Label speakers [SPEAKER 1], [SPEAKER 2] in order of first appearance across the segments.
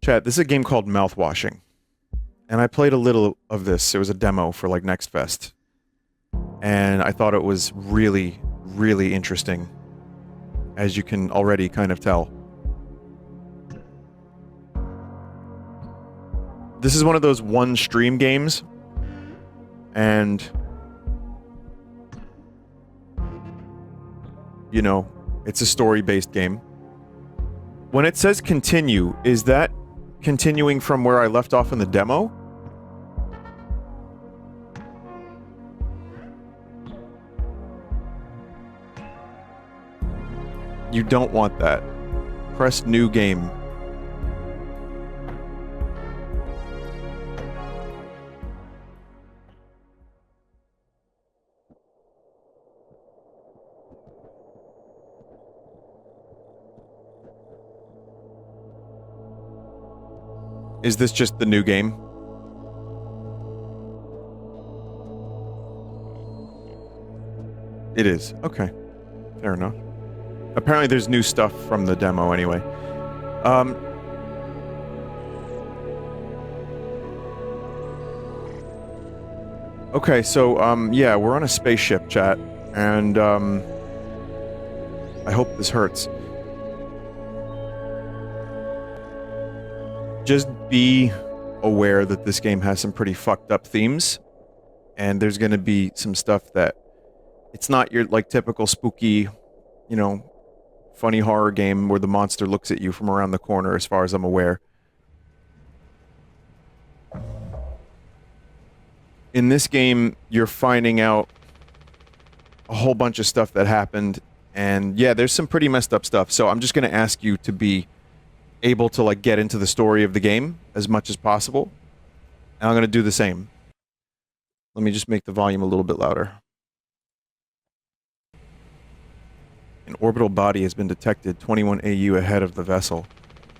[SPEAKER 1] Chat, this is a game called Mouthwashing. And I played a little of this. It was a demo for like Next Fest. And I thought it was really, really interesting. As you can already kind of tell. This is one of those one stream games. And you know, it's a story-based game. When it says continue, is that continuing from where I left off in the demo? You don't want that. Press new game. Is this just the new game? It is. Okay. Fair enough. Apparently there's new stuff from the demo anyway. Okay, so, yeah, we're on a spaceship, chat, and, I hope this hurts. Just be aware that this game has some pretty fucked up themes, and there's gonna be some stuff that it's not your, like, typical spooky, you know, funny horror game where the monster looks at you from around the corner, as far as I'm aware. In this game, you're finding out a whole bunch of stuff that happened, and yeah, there's some pretty messed up stuff, so I'm just gonna ask you to be able to, like, get into the story of the game as much as possible, and I'm gonna do the same. Let me just make the volume a little bit louder. An orbital body has been detected 21 AU ahead of the vessel.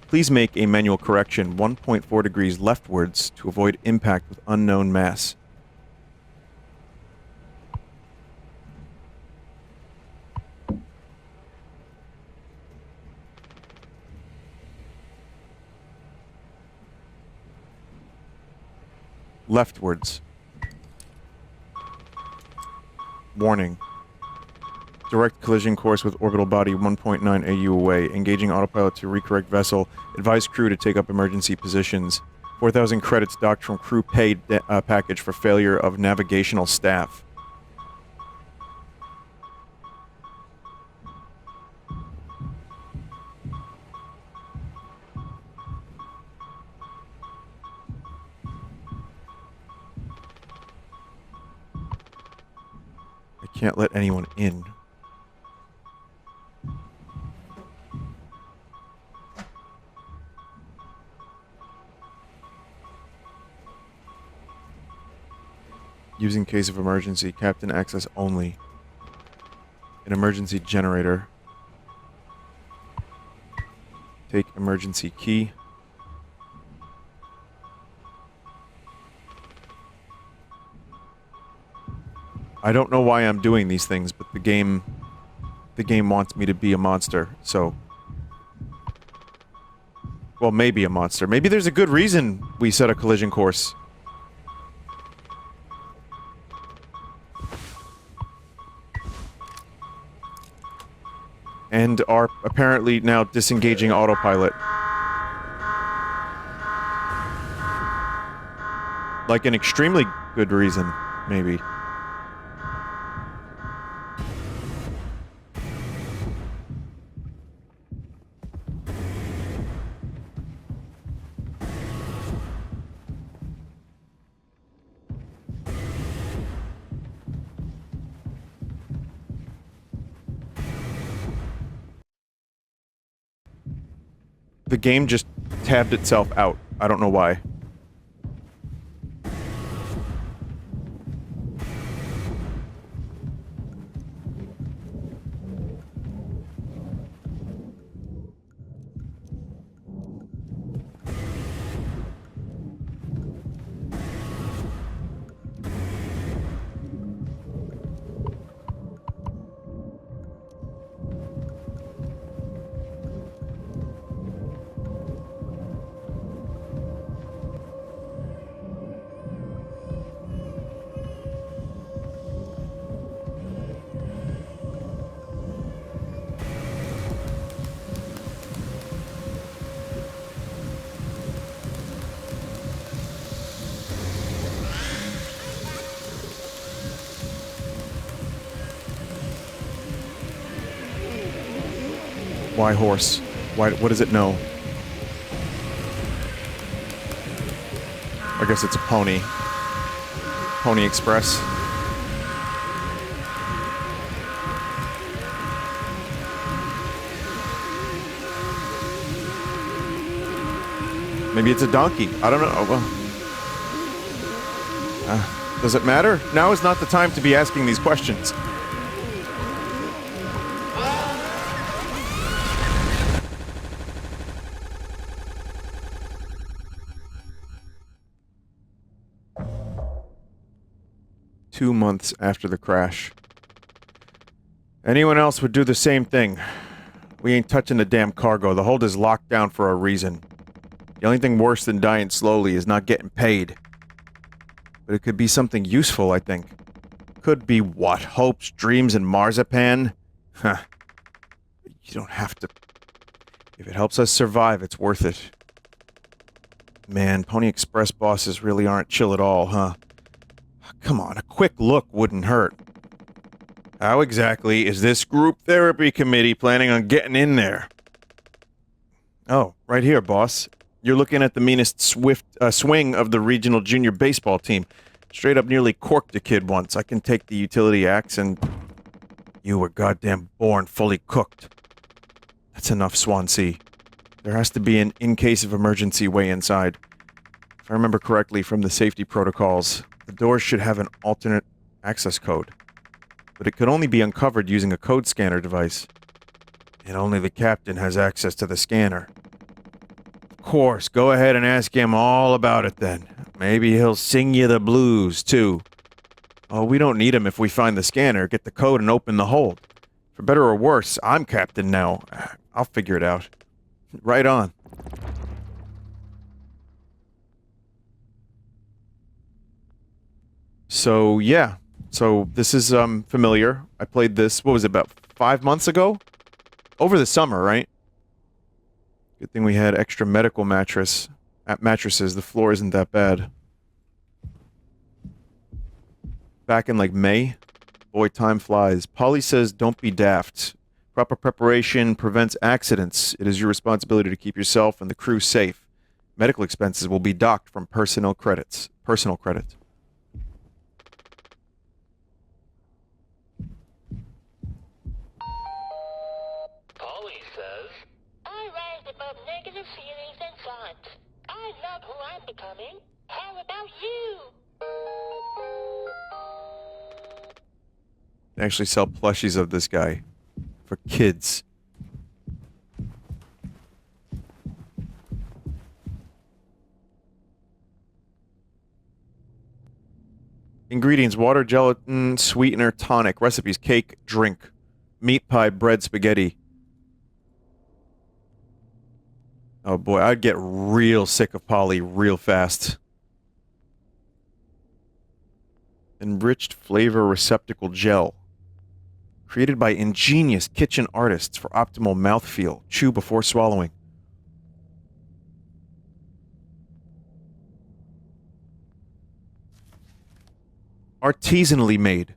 [SPEAKER 1] Please make a manual correction 1.4 degrees leftwards to avoid impact with unknown mass. Leftwards. Warning. Direct collision course with orbital body 1.9 AU away. Engaging autopilot to recorrect vessel. Advise crew to take up emergency positions. 4,000 credits docked from crew paid package for failure of navigational staff. I can't let anyone in. Using case of emergency, captain access only. An emergency generator. Take emergency key. I don't know why I'm doing these things, but the game wants me to be a monster, so... Well, maybe a monster. Maybe there's a good reason we set a collision course. And are apparently now disengaging autopilot. Like an extremely good reason, maybe. The game just tabbed itself out. I don't know why. Why horse? Why? What does it know? I guess it's a pony. Pony Express. Maybe it's a donkey. I don't know. Well, does it matter? Now is not the time to be asking these questions. Two months after the crash. Anyone else would do the same thing. We ain't touching the damn cargo. The hold is locked down for a reason. The only thing worse than dying slowly is not getting paid. But it could be something useful, I think. Could be what? Hopes, dreams, and marzipan? Huh. You don't have to... If it helps us survive, it's worth it. Man, Pony Express bosses really aren't chill at all, huh? Come on, a quick look wouldn't hurt. How exactly is this group therapy committee planning on getting in there? Oh, right here, boss. You're looking at the meanest swing of the regional junior baseball team. Straight up nearly corked a kid once. I can take the utility axe and... You were goddamn born fully cooked. That's enough, Swansea. There has to be an in-case-of-emergency way inside. If I remember correctly from the safety protocols, the doors should have an alternate access code. But it could only be uncovered using a code scanner device. And only the captain has access to the scanner. Of course, go ahead and ask him all about it then. Maybe he'll sing you the blues, too. Oh, we don't need him if we find the scanner, get the code, and open the hold. For better or worse, I'm captain now. I'll figure it out. Right on. So, yeah. So, this is, familiar. I played this, what was it, about 5 months ago? Over the summer, right? Good thing we had extra medical mattresses. The floor isn't that bad. Back in, like, May. Boy, time flies. Polly says, don't be daft. Proper preparation prevents accidents. It is your responsibility to keep yourself and the crew safe. Medical expenses will be docked from personal credit.
[SPEAKER 2] Polly says, I rise above negative feelings and thoughts. I love who I'm becoming. How about you?
[SPEAKER 1] They actually sell plushies of this guy. For kids. Ingredients: water, gelatin, sweetener, tonic. Recipes: cake, drink. Meat pie, bread, spaghetti. Oh boy, I'd get real sick of Polly real fast. Enriched flavor receptacle gel. Created by ingenious kitchen artists for optimal mouthfeel. Chew before swallowing. Artisanally made.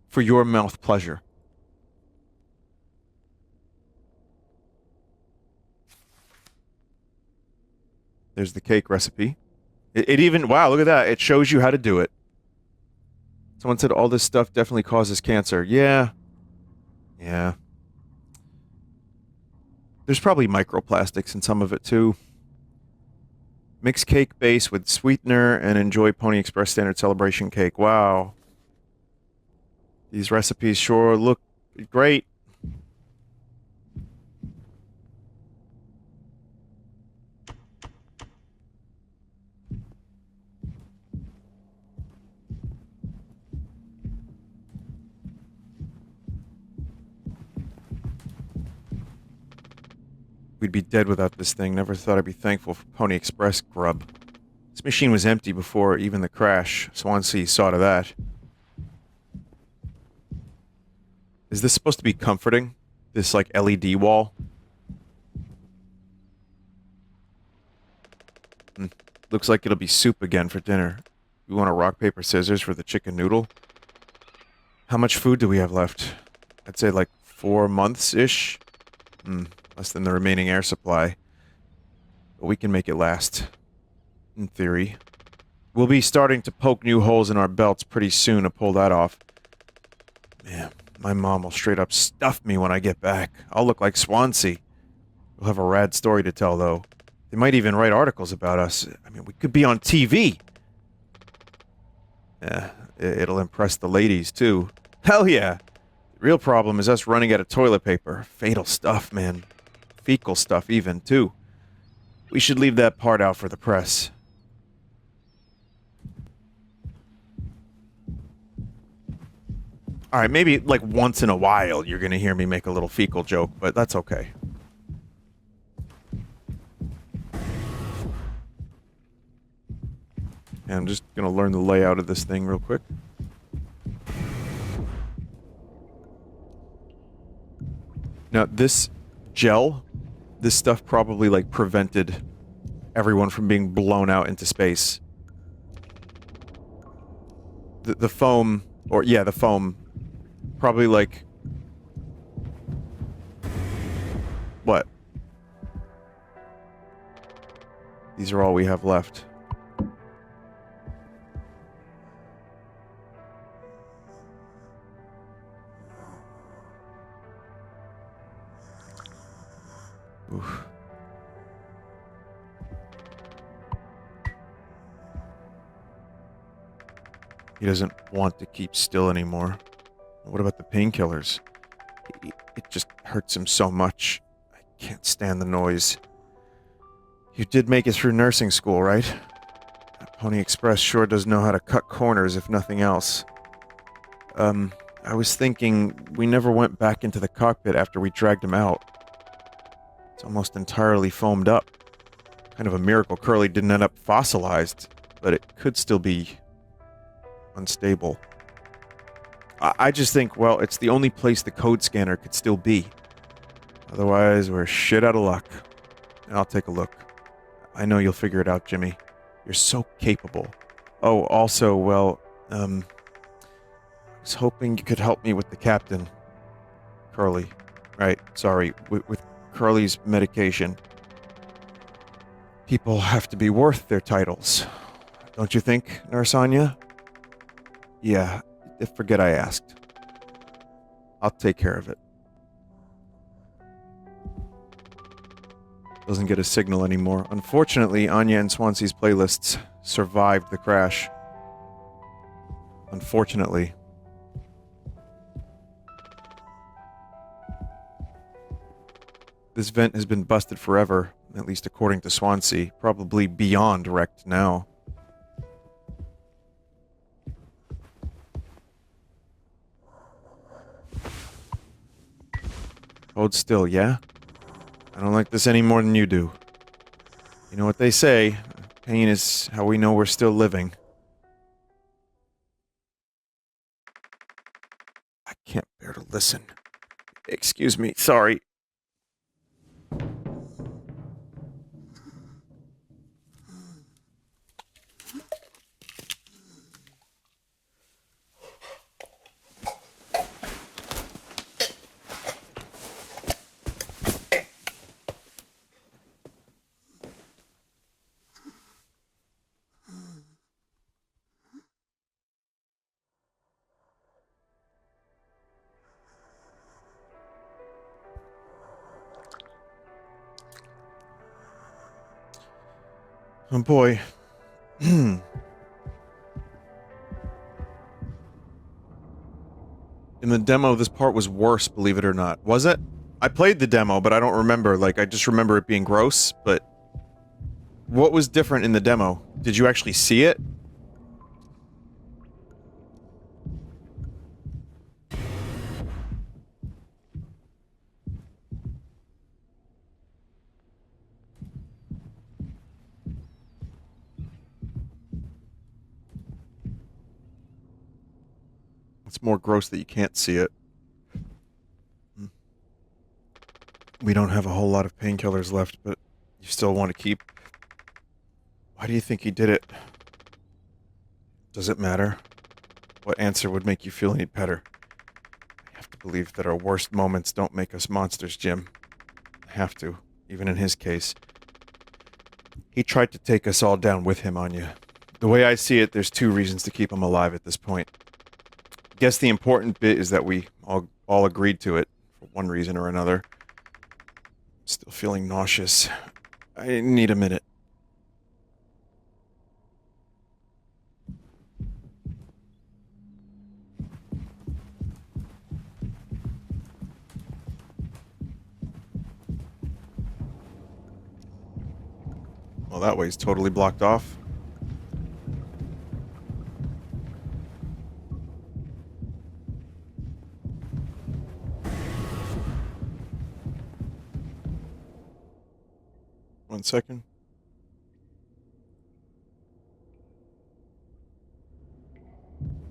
[SPEAKER 1] For your mouth pleasure. There's the cake recipe. It even... Wow, look at that. It shows you how to do it. Someone said all this stuff definitely causes cancer. Yeah. Yeah. There's probably microplastics in some of it, too. Mix cake base with sweetener and enjoy Pony Express Standard Celebration cake. Wow. These recipes sure look great. We'd be dead without this thing. Never thought I'd be thankful for Pony Express grub. This machine was empty before even the crash. Swansea saw to that. Is this supposed to be comforting? This, like, LED wall? Looks like it'll be soup again for dinner. We want a rock, paper, scissors for the chicken noodle. How much food do we have left? I'd say, like, 4 months-ish. Less than the remaining air supply. But we can make it last. In theory. We'll be starting to poke new holes in our belts pretty soon to pull that off. Man, my mom will straight up stuff me when I get back. I'll look like Swansea. We'll have a rad story to tell, though. They might even write articles about us. I mean, we could be on TV. Yeah, it'll impress the ladies, too. Hell yeah! The real problem is us running out of toilet paper. Fatal stuff, man. Fecal stuff, even, too. We should leave that part out for the press. Alright, maybe, like, once in a while you're gonna hear me make a little fecal joke, but that's okay. And I'm just gonna learn the layout of this thing real quick. Now, this gel, this stuff probably, like, prevented everyone from being blown out into space. The foam, or, yeah, the foam, probably, like... What? These are all we have left. Oof. He doesn't want to keep still anymore. What about the painkillers? It just hurts him so much. I can't stand the noise. You did make it through nursing school, right? Pony Express sure does know how to cut corners, if nothing else. I was thinking we never went back into the cockpit after we dragged him out. It's almost entirely foamed up. Kind of a miracle Curly didn't end up fossilized, but it could still be unstable. I just think, well, it's the only place the code scanner could still be. Otherwise, we're shit out of luck. And I'll take a look. I know you'll figure it out, Jimmy. You're so capable. Oh, also, well, I was hoping you could help me with the captain. Curly. Right, sorry. With Curly's medication. People have to be worth their titles. Don't you think, Nurse Anya? Yeah, forget I asked. I'll take care of it. Doesn't get a signal anymore. Unfortunately, Anya and Swansea's playlists survived the crash. Unfortunately. This vent has been busted forever, at least according to Swansea. Probably beyond wrecked now. Hold still, yeah? I don't like this any more than you do. You know what they say, pain is how we know we're still living. I can't bear to listen. Excuse me, sorry. Oh boy. In the demo, this part was worse, believe it or not. Was it? I played the demo, but I don't remember. Like, I just remember it being gross, but... What was different in the demo? Did you actually see it? It's more gross that you can't see it. We don't have a whole lot of painkillers left, but you still want to keep... Why do you think he did it? Does it matter? What answer would make you feel any better? I have to believe that our worst moments don't make us monsters, Jim. have to, even in his case. He tried to take us all down with him, Anya. The way I see it, there's 2 reasons to keep him alive at this point. Guess the important bit is that we all agreed to it, for one reason or another. Still feeling nauseous. I need a minute. Well, that way's totally blocked off. One second.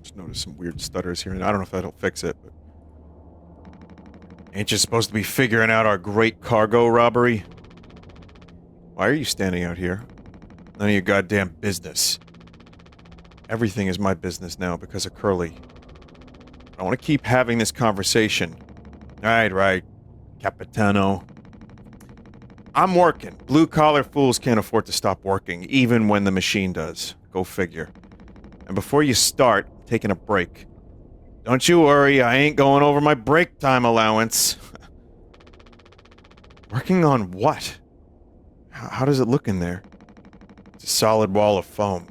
[SPEAKER 1] Just noticed some weird stutters here, and I don't know if that'll fix it, but... Ain't you supposed to be figuring out our great cargo robbery? Why are you standing out here? None of your goddamn business. Everything is my business now because of Curly. I want to keep having this conversation. Right, Capitano. I'm working. Blue-collar fools can't afford to stop working, even when the machine does. Go figure. And before you start, I'm taking a break. Don't you worry, I ain't going over my break time allowance. Working on what? How does it look in there? It's a solid wall of foam.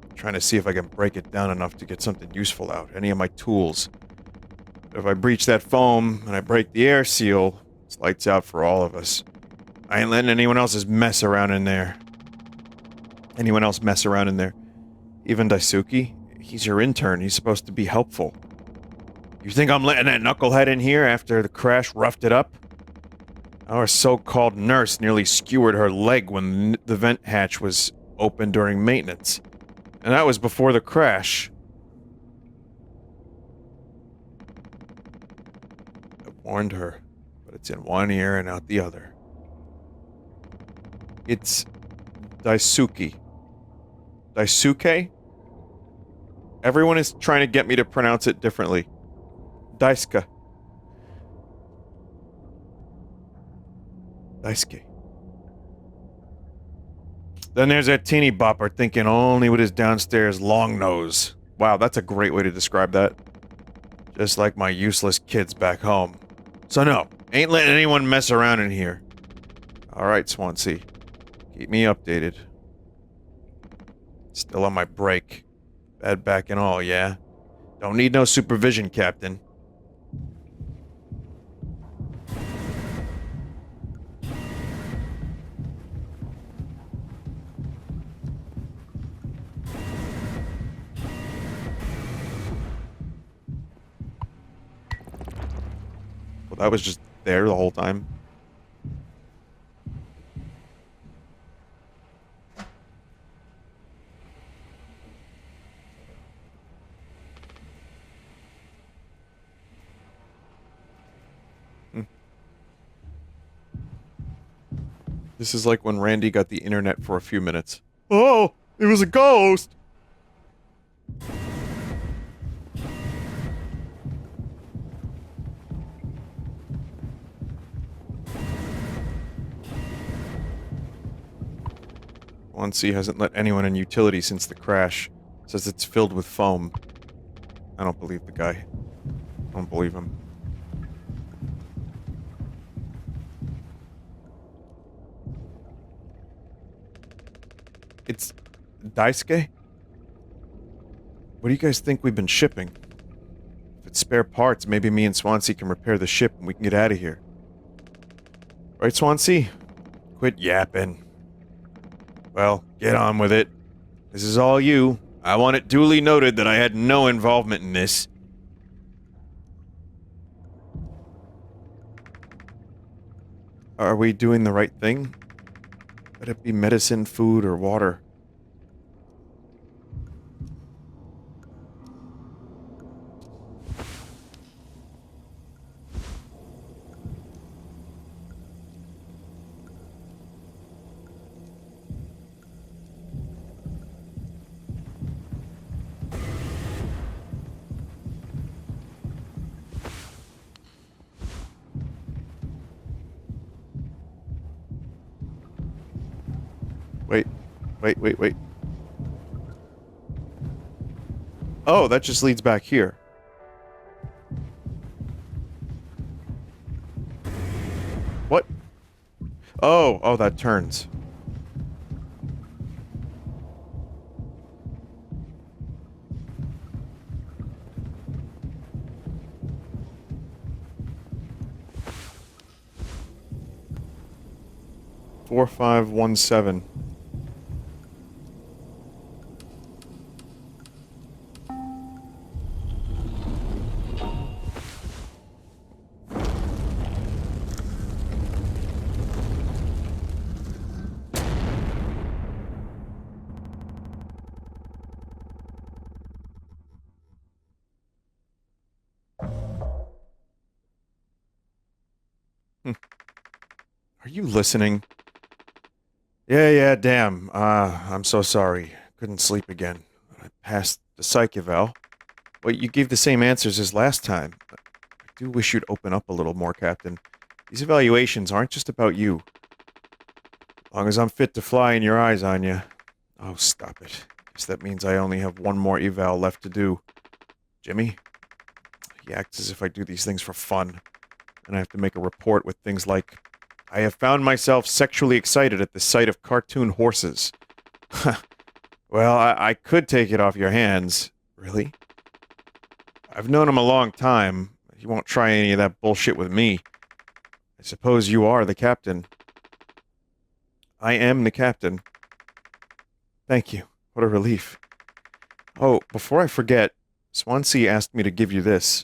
[SPEAKER 1] I'm trying to see if I can break it down enough to get something useful out. Any of my tools. But if I breach that foam and I break the air seal, it's lights out for all of us. I ain't letting anyone else's mess around in there. Anyone else mess around in there. Even Daisuke? He's your intern. He's supposed to be helpful. You think I'm letting that knucklehead in here after the crash roughed it up? Our so-called nurse nearly skewered her leg when the vent hatch was open during maintenance. And that was before the crash. I warned her, but it's in one ear and out the other. It's Daisuke. Daisuke? Everyone is trying to get me to pronounce it differently. Daisuke. Daisuke. Then there's that teeny bopper thinking only with his downstairs long nose. Wow, that's a great way to describe that. Just like my useless kids back home. So no, ain't letting anyone mess around in here. Alright, Swansea. Keep me updated. Still on my break. Bad back and all, yeah? Don't need no supervision, Captain. Well, that was just there the whole time. This is like when Randy got the internet for a few minutes. Oh, it was a ghost! Swansea hasn't let anyone in utility since the crash. Says it's filled with foam. I don't believe the guy. I don't believe him. It's Daisuke? What do you guys think we've been shipping? If it's spare parts, maybe me and Swansea can repair the ship and we can get out of here. Right, Swansea? Quit yapping. Well, get on with it. This is all you. I want it duly noted that I had no involvement in this. Are we doing the right thing? Let it be medicine, food, or water. Wait. Wait. Oh, that just leads back here. What? Oh, that turns. Four, 5, 1, 7. Are you listening? Yeah, damn. I'm so sorry. Couldn't sleep again. I passed the psych eval. Well, you gave the same answers as last time. I do wish you'd open up a little more, Captain. These evaluations aren't just about you. As long as I'm fit to fly in your eyes, Anya. Oh, stop it. Guess that means I only have one more eval left to do. Jimmy? He acts as if I do these things for fun. And I have to make a report with things like, I have found myself sexually excited at the sight of cartoon horses. Well, I could take it off your hands. Really? I've known him a long time. He won't try any of that bullshit with me. I suppose you are the captain. I am the captain. Thank you. What a relief. Oh, before I forget, Swansea asked me to give you this.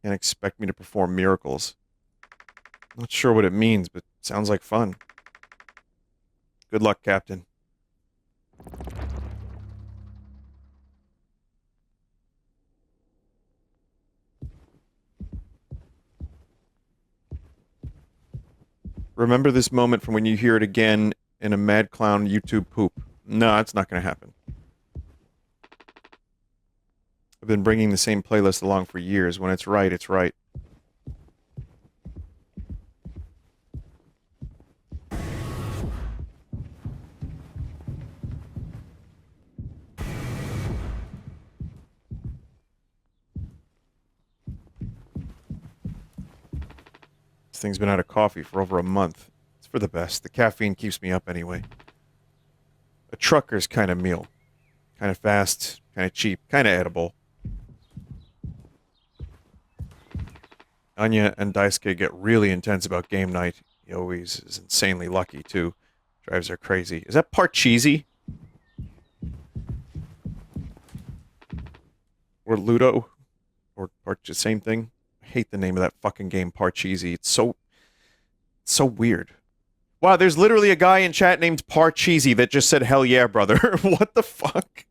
[SPEAKER 1] Can't expect me to perform miracles. Not sure what it means, but sounds like fun. Good luck, Captain. Remember this moment from when you hear it again in a Mad Clown YouTube poop. No, it's not going to happen. I've been bringing the same playlist along for years. When it's right, it's right. This thing's been out of coffee for over a month. It's for the best. The caffeine keeps me up anyway. A trucker's kind of meal. Kind of fast, kind of cheap, kind of edible. Anya and Daisuke get really intense about game night. He always is insanely lucky, too. Drives her crazy. Is that part cheesy? Or Ludo? Or part the same thing? I hate the name of that fucking game, Parcheesi. It's so weird. Wow, there's literally a guy in chat named Parcheesi that just said, hell yeah, brother. What the fuck?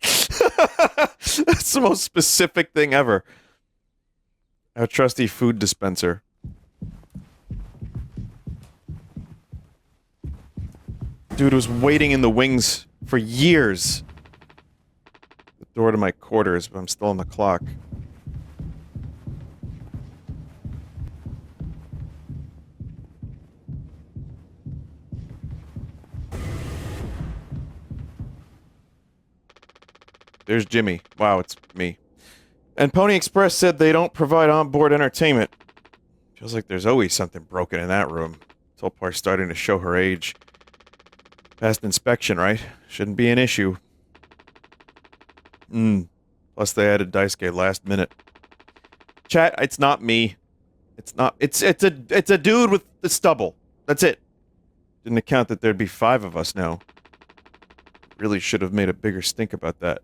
[SPEAKER 1] That's the most specific thing ever. Our trusty food dispenser. Dude was waiting in the wings for years. The door to my quarters, but I'm still on the clock. There's Jimmy. Wow, it's me. And Pony Express said they don't provide onboard entertainment. Feels like there's always something broken in that room. Tolpar's starting to show her age. Past inspection, right? Shouldn't be an issue. Plus they added Daisuke last minute. Chat, it's not me. It's not. It's a dude with the stubble. That's it. Didn't account that there'd be 5 of us now. Really should have made a bigger stink about that.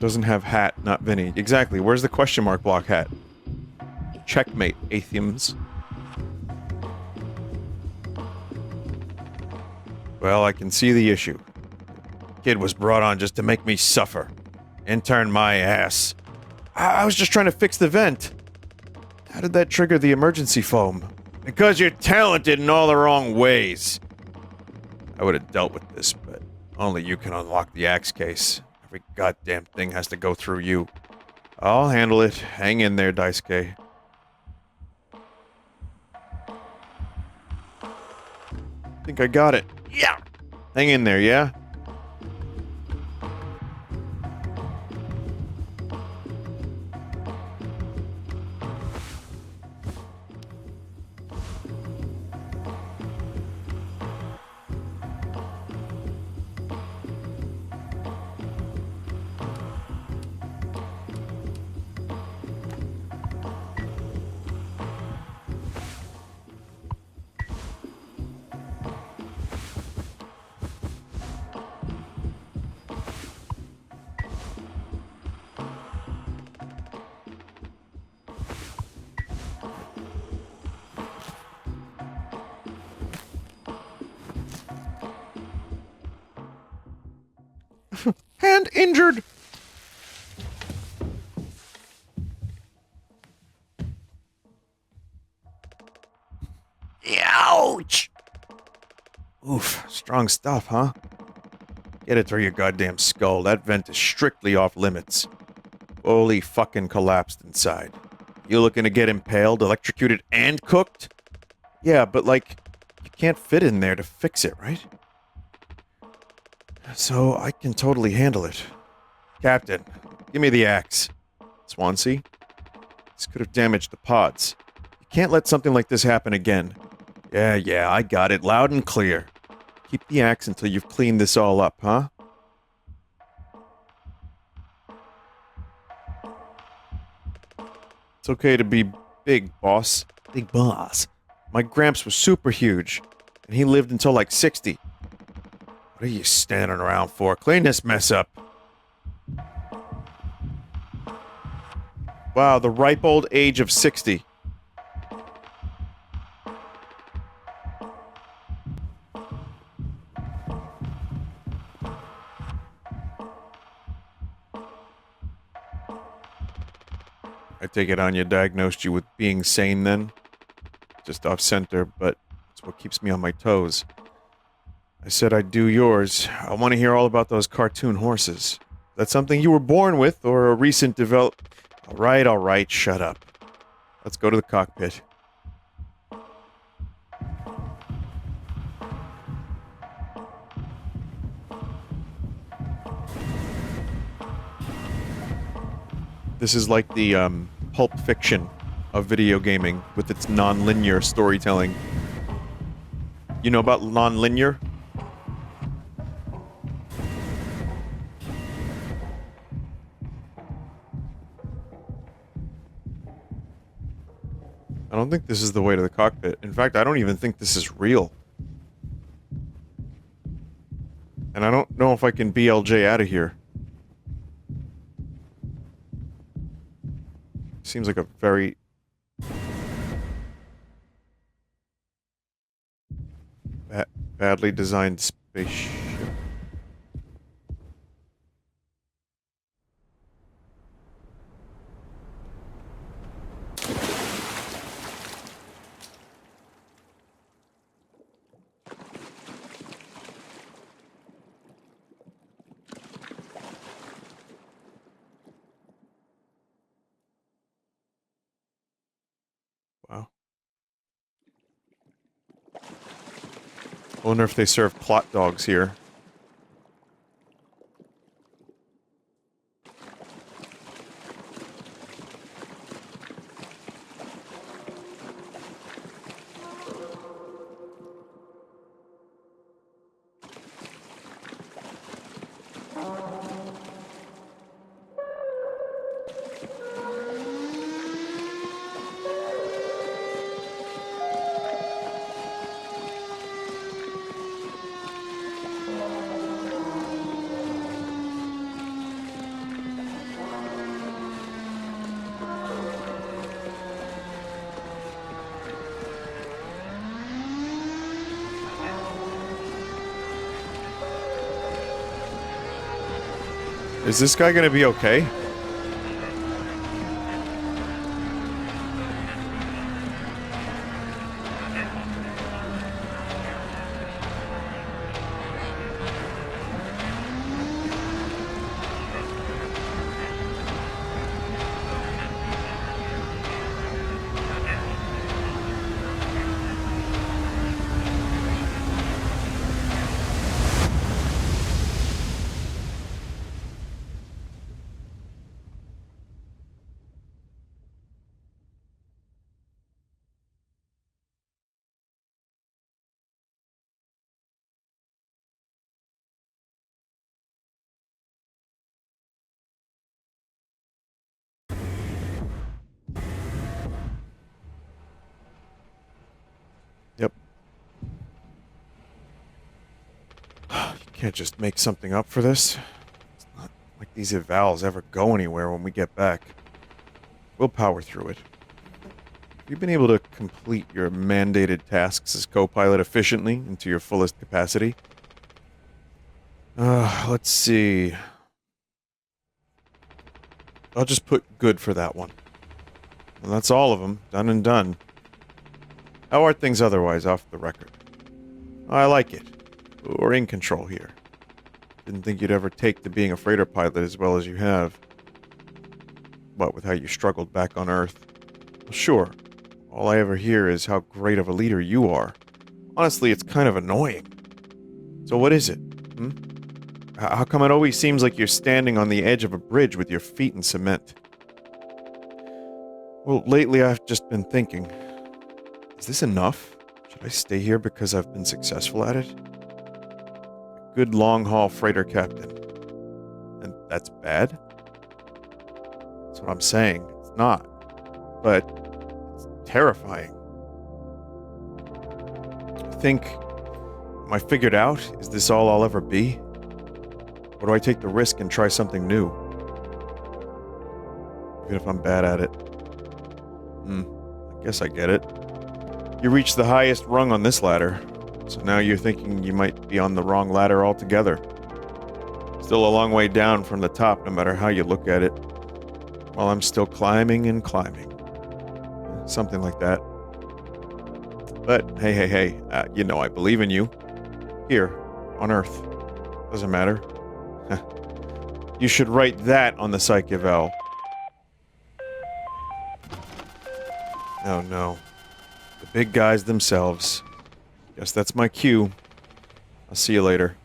[SPEAKER 1] Doesn't have hat, not Vinny. Exactly. Where's the question mark block hat? Checkmate, Atheims. Well, I can see the issue. Kid was brought on just to make me suffer. Intern my ass. I was just trying to fix the vent. How did that trigger the emergency foam? Because you're talented in all the wrong ways. I would have dealt with this, but only you can unlock the axe case. Every goddamn thing has to go through you. I'll handle it. Hang in there, Daisuke. Think I got it. Yeah! Hang in there, yeah? Hand injured! Ouch! Oof, strong stuff, huh? Get it through your goddamn skull. That vent is strictly off limits. Fully fucking collapsed inside. You looking to get impaled, electrocuted, and cooked? Yeah, but like, you can't fit in there to fix it, right? So I can totally handle it. Captain, give me the axe. Swansea? This could have damaged the pods. You can't let something like this happen again. Yeah, I got it loud and clear. Keep the axe until you've cleaned this all up, huh? It's okay to be big, boss. Big boss. My Gramps was super huge, and he lived until like 60. What are you standing around for? Clean this mess up. Wow, the ripe old age of 60. I take it Anya diagnosed you with being sane then? Just off center, but it's what keeps me on my toes. I said I'd do yours. I want to hear all about those cartoon horses. That's something you were born with, or a recent develop... Alright, shut up. Let's go to the cockpit. This is like the, Pulp Fiction of video gaming, with its non-linear storytelling. You know about non-linear? I don't think this is the way to the cockpit. In fact, I don't even think this is real. And I don't know if I can BLJ out of here. Seems like a very... badly designed spaceship. Wow. I wonder if they serve plot dogs here. Is this guy gonna be okay? Can't just make something up for this. It's not like these evals ever go anywhere when we get back. We'll power through it. You've been able to complete your mandated tasks as co-pilot efficiently and to your fullest capacity. Let's see. I'll just put good for that one. And that's all of them. Done and done. How are things otherwise off the record? I like it. We're in control here. Didn't think you'd ever take to being a freighter pilot as well as you have. What with how you struggled back on Earth? Well, sure. All I ever hear is how great of a leader you are. Honestly, it's kind of annoying. So what is it? How come it always seems like you're standing on the edge of a bridge with your feet in cement? Well, lately I've just been thinking, is this enough? Should I stay here because I've been successful at it? A good long-haul freighter captain. And that's bad? That's what I'm saying. It's not. But it's terrifying. I think, am I figured out? Is this all I'll ever be? Or do I take the risk and try something new? Even if I'm bad at it. I guess I get it. You reached the highest rung on this ladder, so now you're thinking you might be on the wrong ladder altogether. Still a long way down from the top, no matter how you look at it. While I'm still climbing and climbing. Something like that. But, hey, you know I believe in you. Here, on Earth. Doesn't matter. You should write that on the psych eval. Oh no. The big guys themselves. Guess that's my cue. I'll see you later.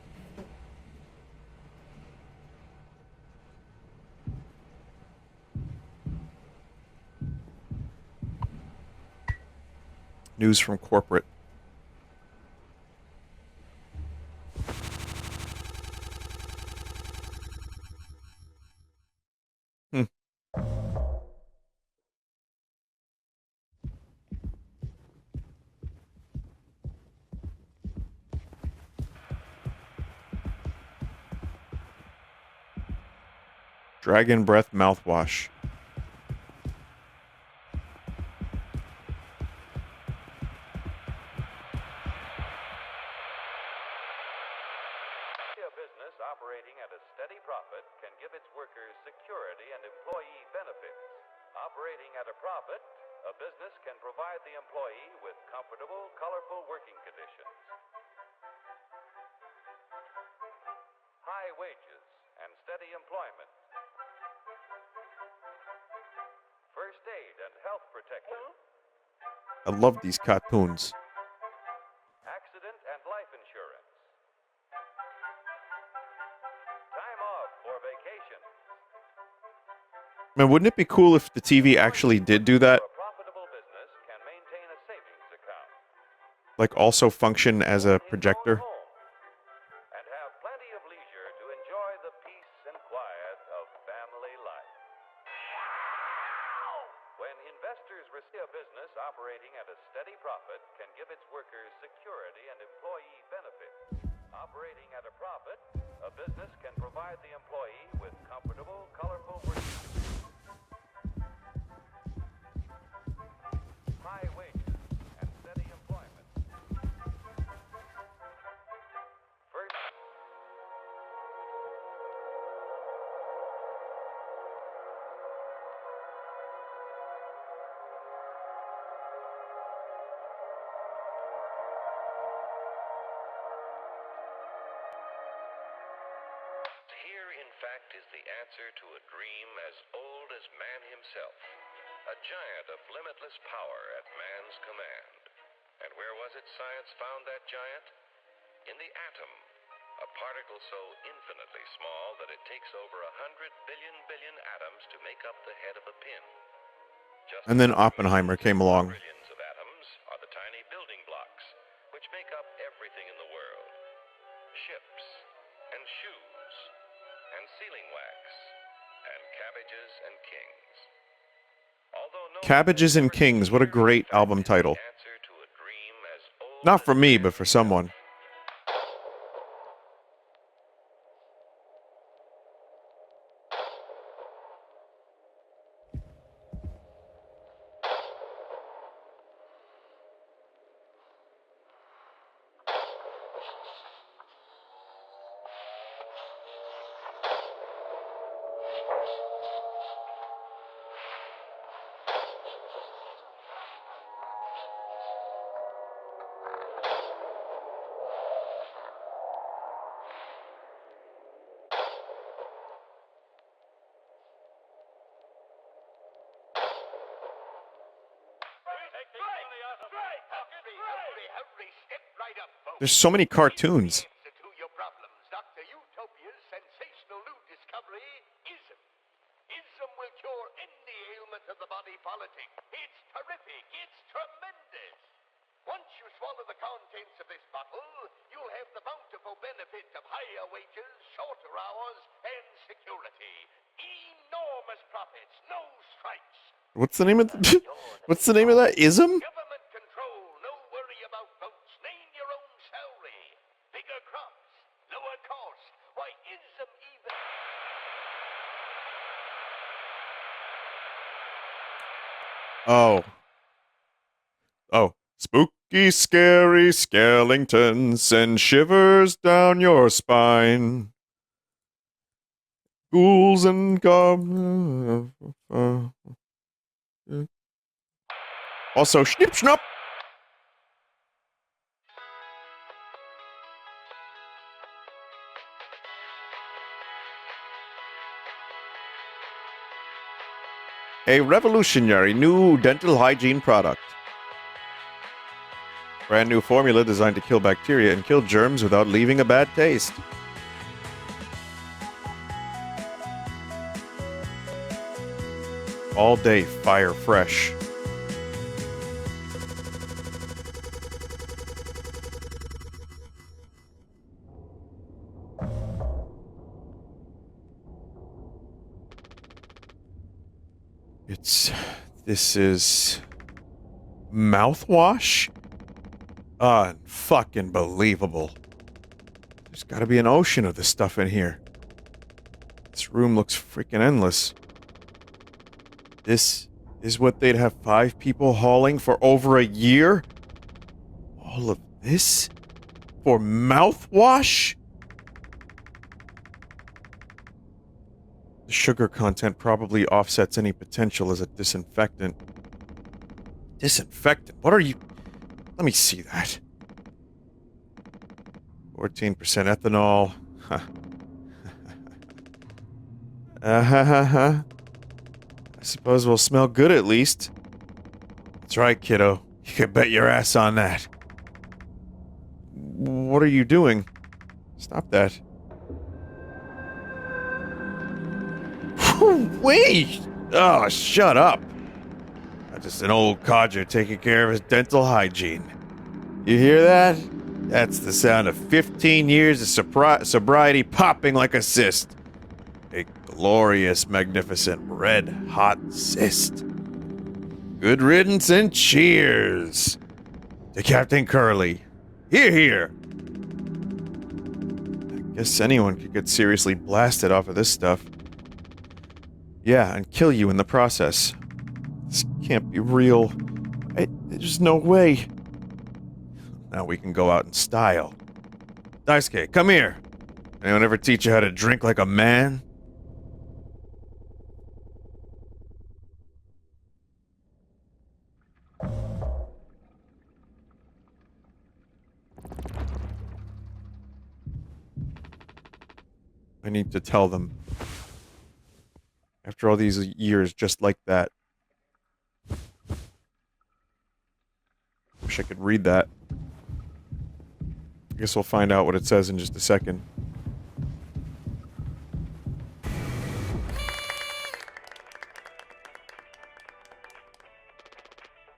[SPEAKER 1] News from corporate. Dragon Breath Mouthwash.
[SPEAKER 3] A business operating at a steady profit can give its workers security and employee benefits. Operating at a profit, a business can provide the employee with comfortable, colorful working conditions, high wages, and steady employment, first aid and health protection,
[SPEAKER 1] I love these cartoons.
[SPEAKER 3] accident and life insurance, time off for vacation.
[SPEAKER 1] Man, wouldn't it be cool if the TV actually did do that?
[SPEAKER 3] A profitable business can maintain a savings account.
[SPEAKER 1] Like, also function as a projector?
[SPEAKER 3] And have plenty of leisure to enjoy the peace and quiet of family life. When investors receive a business operating at a steady profit can give its workers security and employee benefits. Operating at a profit, a business can provide the employee with comfortable, colorful working conditions, high wages, and steady employment. First, here, in fact, is the answer to a dream as old as man himself. A giant of limitless power at man's command. And where was it science found that giant? In the atom. A particle so infinitely small that it takes over 100 billion atoms to make up the head of a pin. Just
[SPEAKER 1] And then Oppenheimer came along.
[SPEAKER 3] trillions of atoms are the tiny building blocks which make up everything in the world. Ships and shoes and sealing wax and cabbages and kings. Although no
[SPEAKER 1] Cabbages and Kings, what a great album title.
[SPEAKER 3] answer to a dream as old
[SPEAKER 1] Not
[SPEAKER 3] as
[SPEAKER 1] for me,
[SPEAKER 3] man
[SPEAKER 1] but for someone. There's so many cartoons.
[SPEAKER 3] To your problems, Dr. Utopia's sensational new discovery, ism. Ism will cure any ailment of the body politic. It's terrific. It's tremendous. Once you swallow the contents of this bottle, you'll have the bountiful benefit of higher wages, shorter hours, and security. Enormous profits, no strikes.
[SPEAKER 1] What's the name of what's the name of that? Ism?
[SPEAKER 3] Government control, no worry about votes. Name your own salary. Bigger crops, lower cost. Why, ism even...
[SPEAKER 1] Oh. Oh. Spooky, scary skeletons send shivers down your spine. Ghouls and goblins. Also, snip snap. A revolutionary new dental hygiene product. Brand new formula designed to kill bacteria and kill germs without leaving a bad taste. All day fire fresh. This is mouthwash? Unfucking believable. There's gotta be an ocean of this stuff in here. This room looks freaking endless. This is what they'd have 5 people hauling for over a year? All of this? For mouthwash? The sugar content probably offsets any potential as a disinfectant. Disinfectant? What are you... Let me see that. 14% ethanol. Huh. I suppose we'll smell good at least. That's right, kiddo. You can bet your ass on that. What are you doing? Stop that. Wait! Oh, shut up. I'm just an old codger taking care of his dental hygiene. You hear that? That's the sound of 15 years of sobriety popping like a cyst. A glorious, magnificent, red-hot cyst. Good riddance and cheers to Captain Curly. Hear, hear. I guess anyone could get seriously blasted off of this stuff. Yeah, and kill you in the process. This can't be real. There's no way. Now we can go out in style. Daisuke, come here. Anyone ever teach you how to drink like a man? I need to tell them. After all these years, just like that. Wish I could read that. I guess we'll find out what it says in just a second.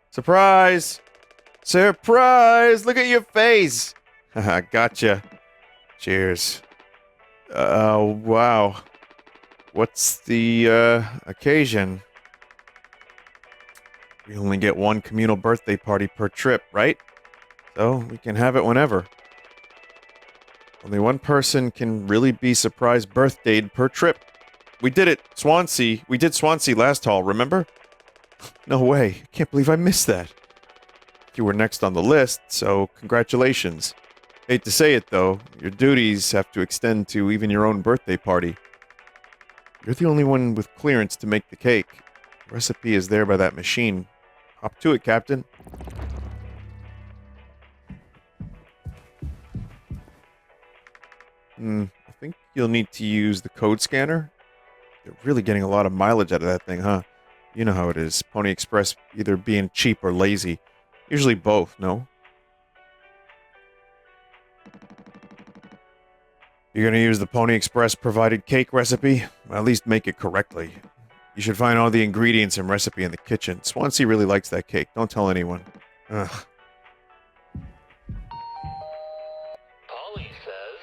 [SPEAKER 1] Surprise! Surprise! Look at your face! Haha, gotcha. Cheers. Wow. What's the, occasion? We only get one communal birthday party per trip, right? So, we can have it whenever. Only one person can really be surprise birthdayed per trip. We did it, Swansea. We did Swansea last haul, remember? No way. I can't believe I missed that. You were next on the list, so congratulations. Hate to say it, though. Your duties have to extend to even your own birthday party. You're the only one with clearance to make the cake. The recipe is there by that machine. Hop to it, Captain. I think you'll need to use the code scanner. You're really getting a lot of mileage out of that thing, huh? You know how it is. Pony Express either being cheap or lazy. Usually both, no? You're gonna use the Pony Express provided cake recipe? Well, at least make it correctly. You should find all the ingredients and recipe in the kitchen. Swansea really likes that cake. Don't tell anyone. Ugh.
[SPEAKER 2] Polly says,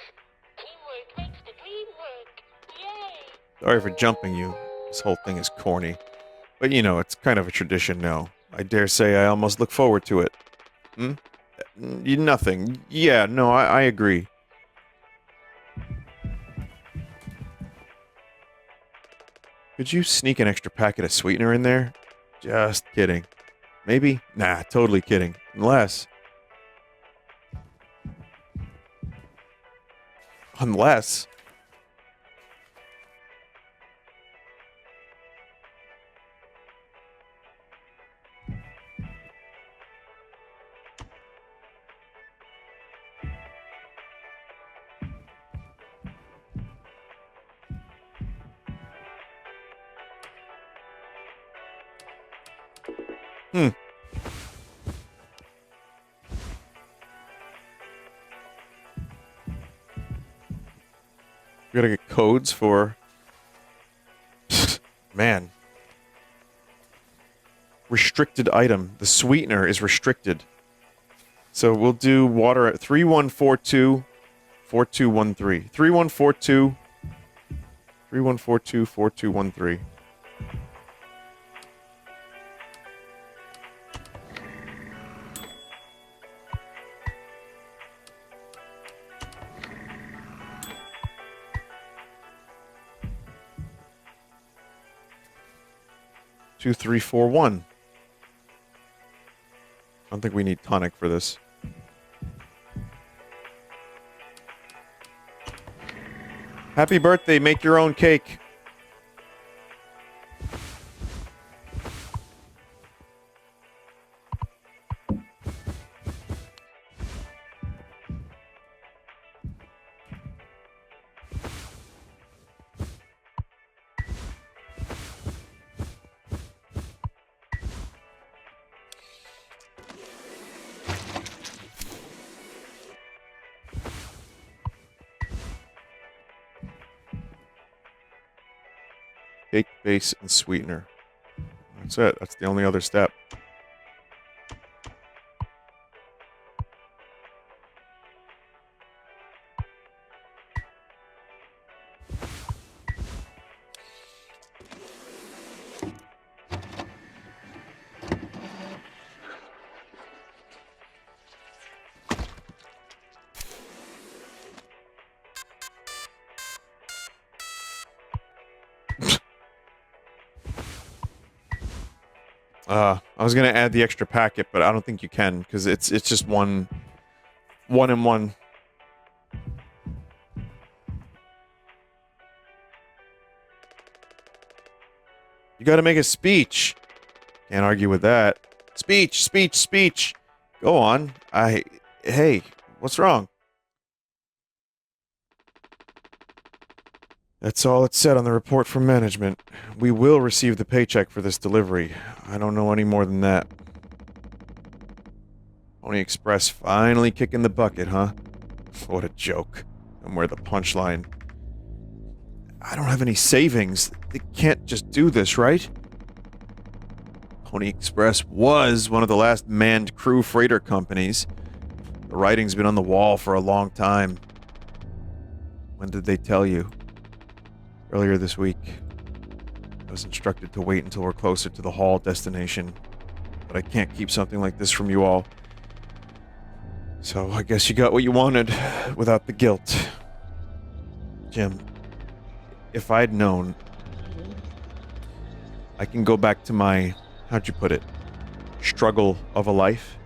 [SPEAKER 2] teamwork makes the dream work. Yay!
[SPEAKER 1] Sorry for jumping you. This whole thing is corny. But you know, it's kind of a tradition now. I dare say I almost look forward to it. Nothing. Yeah, no, I agree. Could you sneak an extra packet of sweetener in there? Just kidding. Maybe? Nah, totally kidding. Unless... We gotta get codes for... Man. Restricted item. The sweetener is restricted. So we'll do water at 3142 4213. 3142 3142 4213. Two, 3, 4, 1. I don't think we need tonic for this. Happy birthday, make your own cake. Cake base and sweetener. That's it. That's the only other step. I was gonna add the extra packet, but I don't think you can because it's just one and one. You got to make a speech. Can't argue with that. Speech, speech, speech. Go on. Hey, what's wrong? That's all it said on the report from management. We will receive the paycheck for this delivery. I don't know any more than that. Pony Express finally kicking the bucket, huh? What a joke. And where the punchline. I don't have any savings. They can't just do this, right? Pony Express was one of the last manned crew freighter companies. The writing's been on the wall for a long time. When did they tell you? Earlier this week. I was instructed to wait until we're closer to the Hall destination. But I can't keep something like this from you all. So I guess you got what you wanted, without the guilt. Jim, if I'd known... I can go back to my... how'd you put it? Struggle of a life?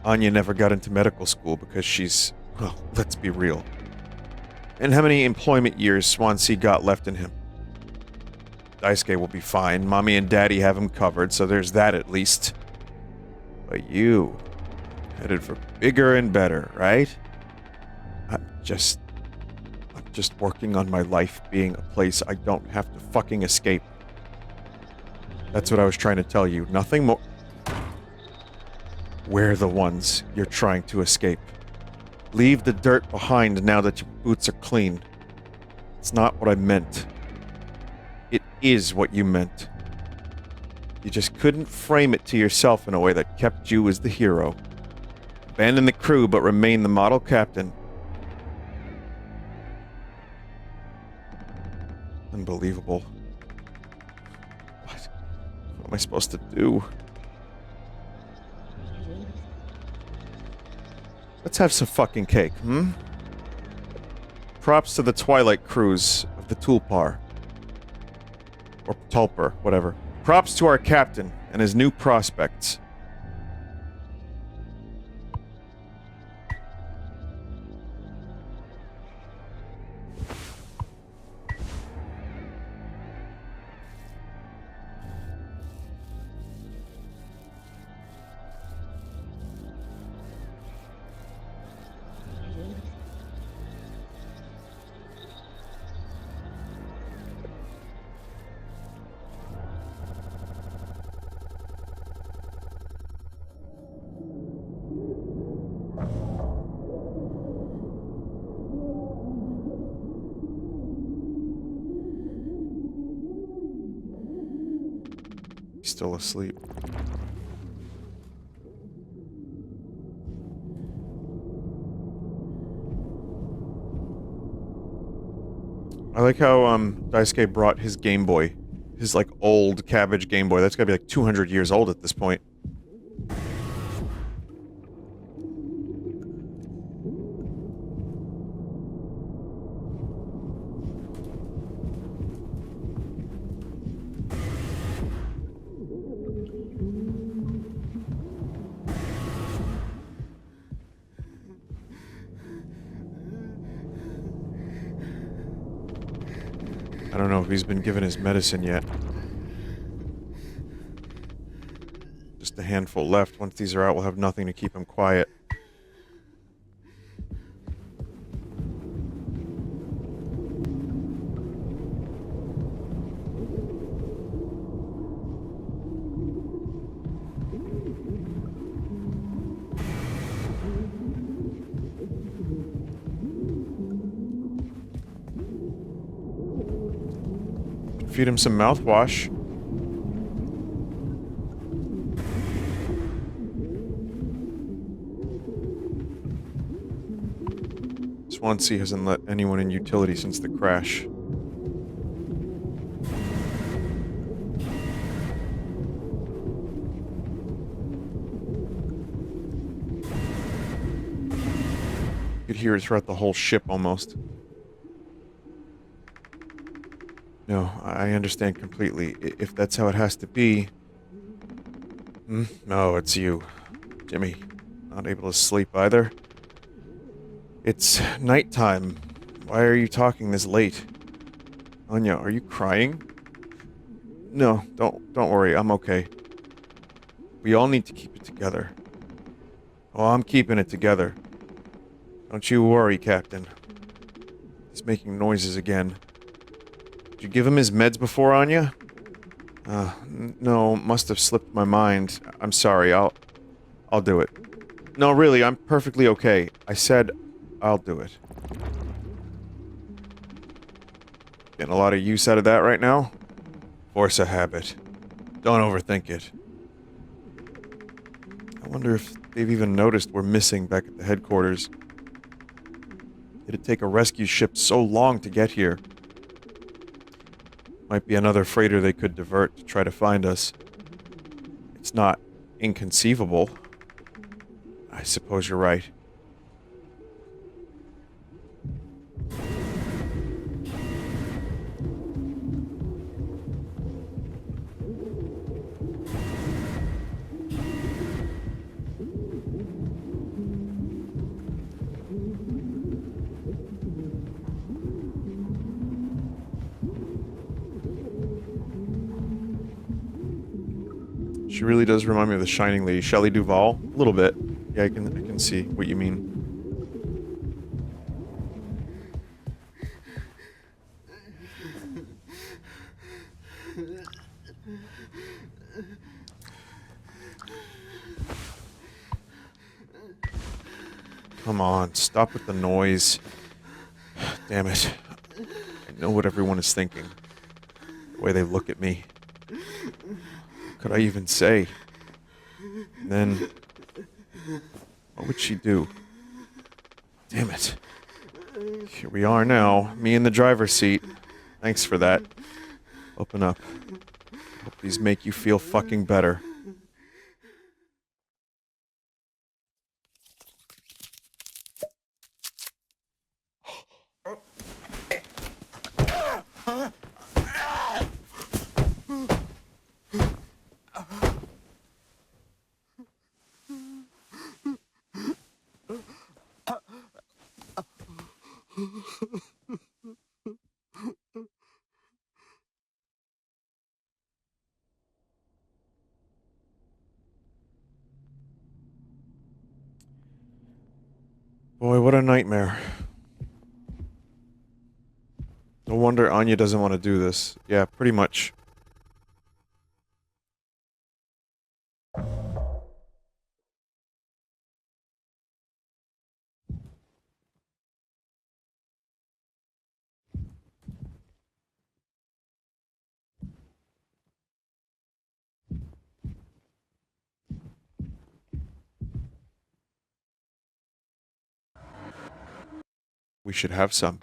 [SPEAKER 1] Anya never got into medical school because she's... well, let's be real. And how many employment years Swansea got left in him? Daisuke will be fine. Mommy and Daddy have him covered, so there's that at least. But you... headed for bigger and better, right? I'm just working on my life being a place I don't have to fucking escape. That's what I was trying to tell you. Nothing more... We're the ones you're trying to escape. Leave the dirt behind now that your boots are clean. It's not what I meant. It is what you meant. You just couldn't frame it to yourself in a way that kept you as the hero. Abandon the crew, but remain the model captain. Unbelievable. What am I supposed to do? Let's have some fucking cake, hmm? Props to the Twilight crews of the Tulpar. Or Tulper, whatever. Props to our captain and his new prospects. Still asleep. I like how Daisuke brought his Game Boy. His like old cabbage Game Boy. That's gotta be like 200 years old at this point. I don't know if he's been given his medicine yet. Just a handful left. Once these are out, we'll have nothing to keep him quiet. Feed him some mouthwash. Swansea hasn't let anyone in utility since the crash. You could hear it throughout the whole ship almost. No, I understand completely. If that's how it has to be... No, it's you. Jimmy. Not able to sleep either. It's nighttime. Why are you talking this late? Anya, are you crying? No, don't worry, I'm okay. We all need to keep it together. Oh, I'm keeping it together. Don't you worry, Captain. He's making noises again. Did you give him his meds before, Anya? No, must have slipped my mind. I'm sorry, I'll do it. No, really, I'm perfectly okay. I said I'll do it. Getting a lot of use out of that right now? Force a habit. Don't overthink it. I wonder if they've even noticed we're missing back at the headquarters. Did it take a rescue ship so long to get here? Might be another freighter they could divert to try to find us. It's not inconceivable. I suppose you're right. She really does remind me of the Shining Lady. Shelley Duvall? A little bit. Yeah, I can see what you mean. Come on, stop with the noise. Damn it. I know what everyone is thinking. The way they look at me. What could I even say? And then... what would she do? Damn it. Here we are now, me in the driver's seat. Thanks for that. Open up. Hope these make you feel fucking better. Boy, what a nightmare. No wonder Anya doesn't want to do this. Yeah, pretty much. We should have some.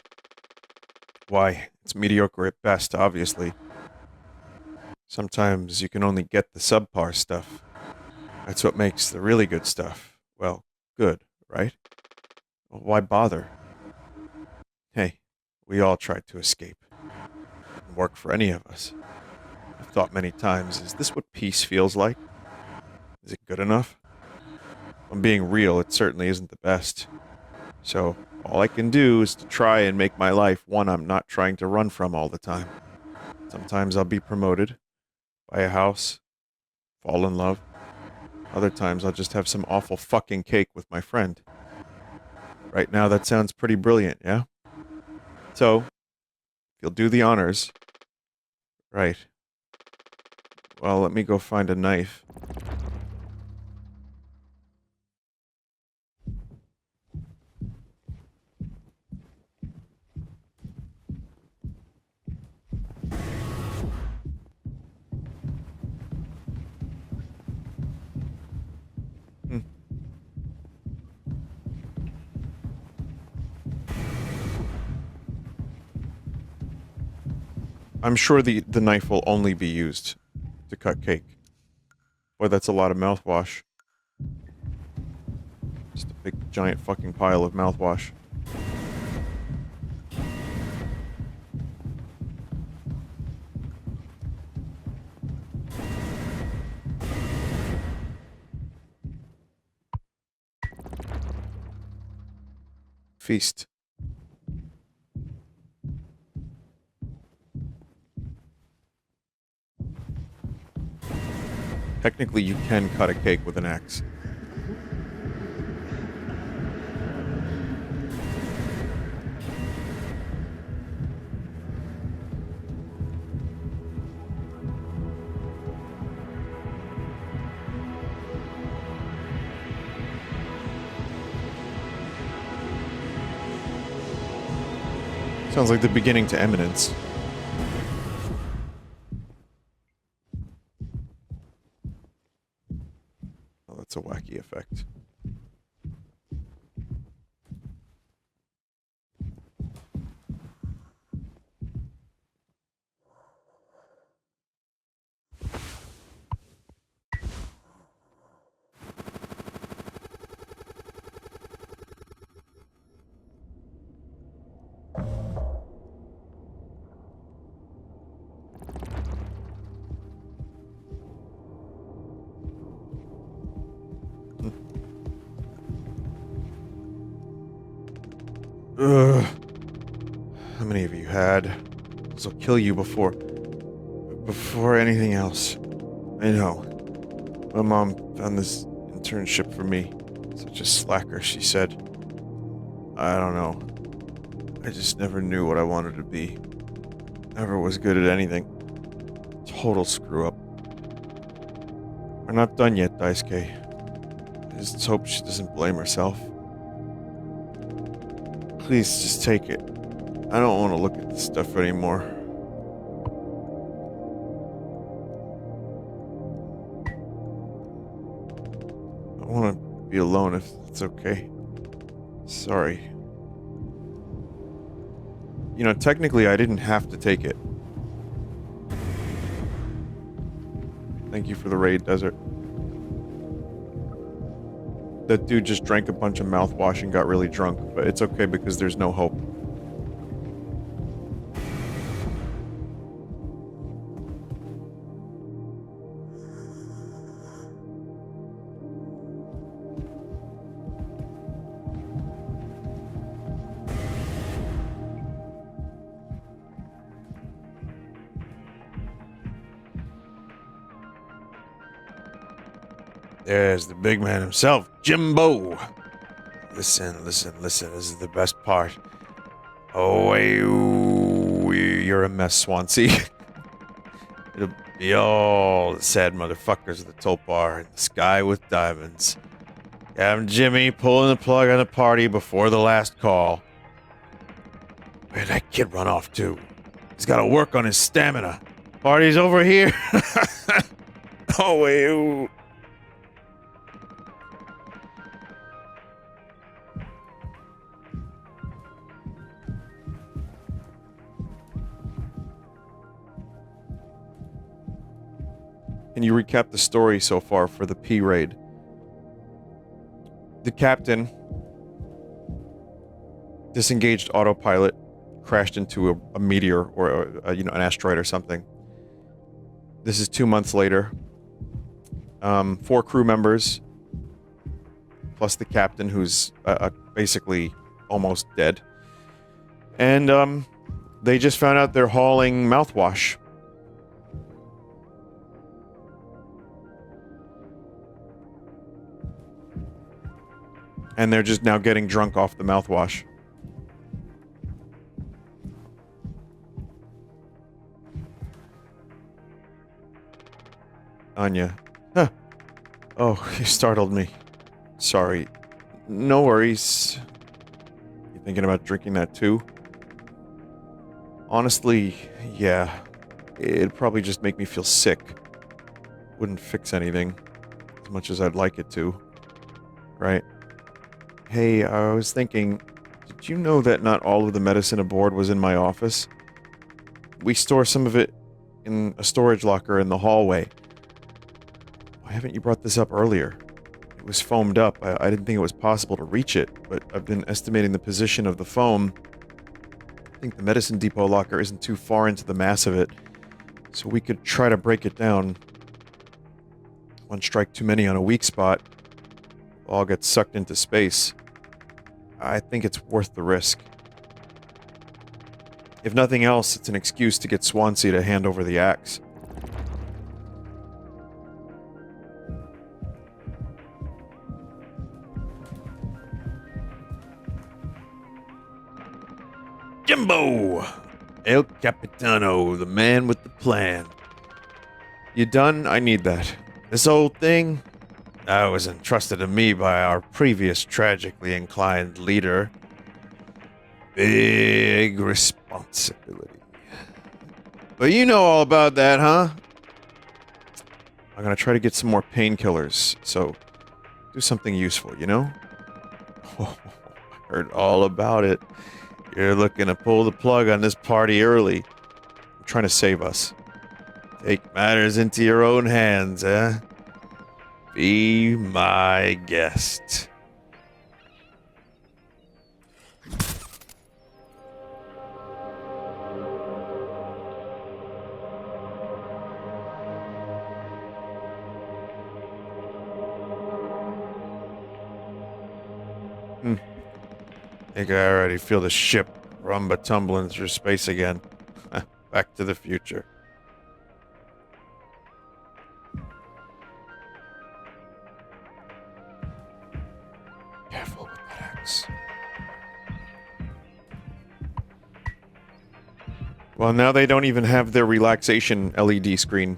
[SPEAKER 1] Why? It's mediocre at best, obviously. Sometimes you can only get the subpar stuff. That's what makes the really good stuff, well, good, right? Well, why bother? Hey, we all tried to escape. It didn't work for any of us. I've thought many times, is this what peace feels like? Is it good enough? If I'm being real, it certainly isn't the best. So, all I can do is to try and make my life one I'm not trying to run from all the time. Sometimes I'll be promoted, buy a house, fall in love. Other times I'll just have some awful fucking cake with my friend. Right now that sounds pretty brilliant, yeah? So, if you'll do the honors. Right. Well, let me go find a knife. I'm sure the knife will only be used to cut cake. Boy, that's a lot of mouthwash. Just a big, giant fucking pile of mouthwash. Feast. Technically, you can cut a cake with an axe. Sounds like the beginning to Eminence. Oh, that's a wacky effect. Ugh. How many have you had? This will kill you before anything else. I know. My mom found this internship for me. Such a slacker, she said. I don't know. I just never knew what I wanted to be. Never was good at anything. Total screw up. We're not done yet, Daisuke. I just hope she doesn't blame herself. Please just take it. I don't want to look at this stuff anymore. I want to be alone if it's okay. Sorry. You know, technically I didn't have to take it. Thank you for the raid, Desert. That dude just drank a bunch of mouthwash and got really drunk, but it's okay because there's no hope. There's the big man himself, Jimbo. Listen, listen, listen. This is the best part. Oh, you're a mess, Swansea. It'll be all the sad motherfuckers of the Topar in the sky with diamonds. Having Jimmy pulling the plug on the party before the last call. Where'd that kid run off to? He's got to work on his stamina. Party's over here. Oh, Can you recap the story so far for the P raid? The captain disengaged autopilot, crashed into a meteor or an asteroid or something. This is 2 months later. 4 crew members, plus the captain, who's basically almost dead. And they just found out they're hauling mouthwash. And they're just now getting drunk off the mouthwash. Anya. Huh. Oh, you startled me. Sorry. No worries. You thinking about drinking that too? Honestly, yeah. It'd probably just make me feel sick. Wouldn't fix anything. As much as I'd like it to. Right? Hey, I was thinking, did you know that not all of the medicine aboard was in my office? We store some of it in a storage locker in the hallway. Why haven't you brought this up earlier? It was foamed up. I didn't think it was possible to reach it, but I've been estimating the position of the foam. I think the medicine depot locker isn't too far into the mass of it, so we could try to break it down. One strike too many on a weak spot. All get sucked into space. I think it's worth the risk. If nothing else, it's an excuse to get Swansea to hand over the axe. Jimbo! El Capitano, the man with the plan. You done? I need that. This old thing? That was entrusted to me by our previous tragically inclined leader. Big responsibility. But you know all about that, huh? I'm gonna try to get some more painkillers, so do something useful, you know? Oh, I heard all about it. You're looking to pull the plug on this party early. I'm trying to save us. Take matters into your own hands, eh? Be my guest. Think I already feel the ship rumba tumbling through space again. Back to the future. Well, now they don't even have their relaxation LED screen.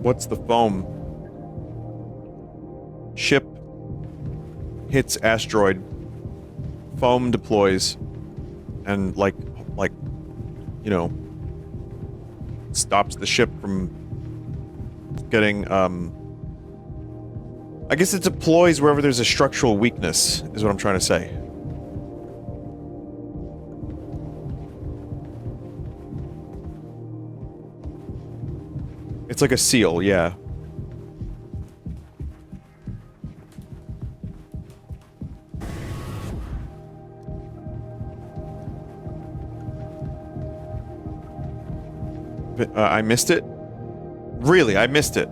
[SPEAKER 1] What's the foam? Ship hits asteroid. Foam deploys. And like, you know, stops the ship from getting, I guess it deploys wherever there's a structural weakness, is what I'm trying to say. It's like a seal, yeah. I missed it? Really, I missed it.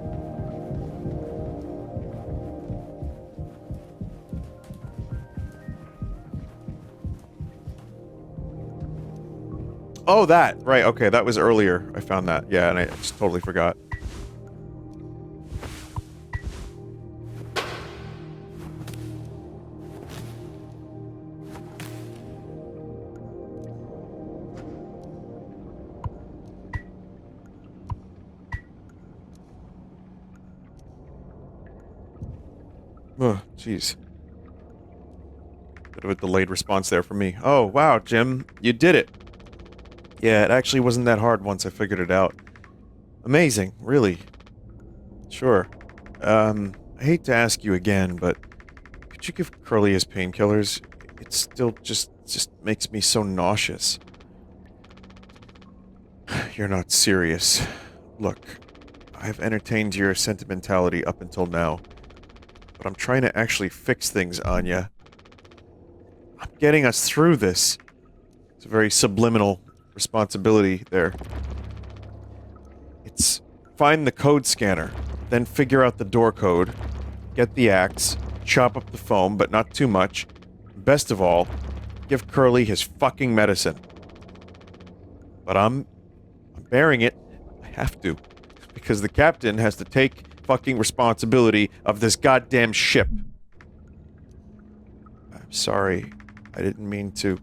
[SPEAKER 1] Oh, that! Right, okay, that was earlier. I found that. Yeah, and I just totally forgot. Oh, jeez. Bit of a delayed response there from me. Oh, wow, Jim. You did it. Yeah, it actually wasn't that hard once I figured it out. Amazing, really. Sure. I hate to ask you again, but could you give Curly his painkillers? It still just makes me so nauseous. You're not serious. Look, I've entertained your sentimentality up until now. But I'm trying to actually fix things, Anya. I'm getting us through this. It's a very subliminal responsibility there. It's find the code scanner, then figure out the door code, get the axe, chop up the foam, but not too much. Best of all, give Curly his fucking medicine. But I'm bearing it. I have to. Because the captain has to take fucking responsibility of this goddamn ship. I'm sorry. I didn't mean to.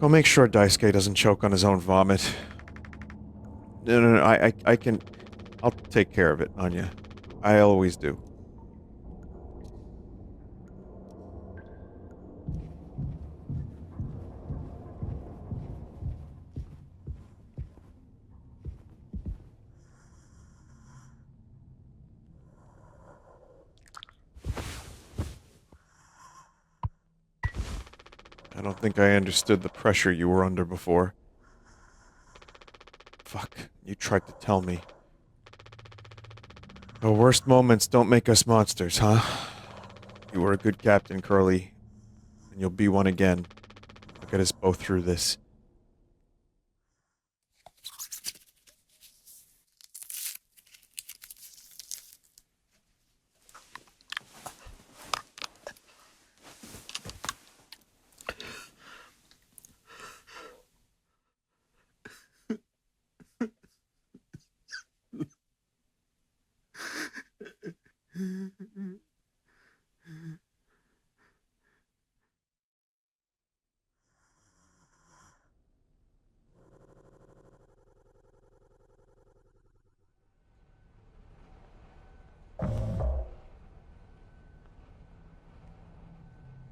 [SPEAKER 1] Go make sure Daisuke doesn't choke on his own vomit. No, I can... I'll take care of it, Anya. I always do. I don't think I understood the pressure you were under before. Fuck, you tried to tell me. The worst moments don't make us monsters, huh? You were a good captain, Curly. And you'll be one again. I'll get us both through this.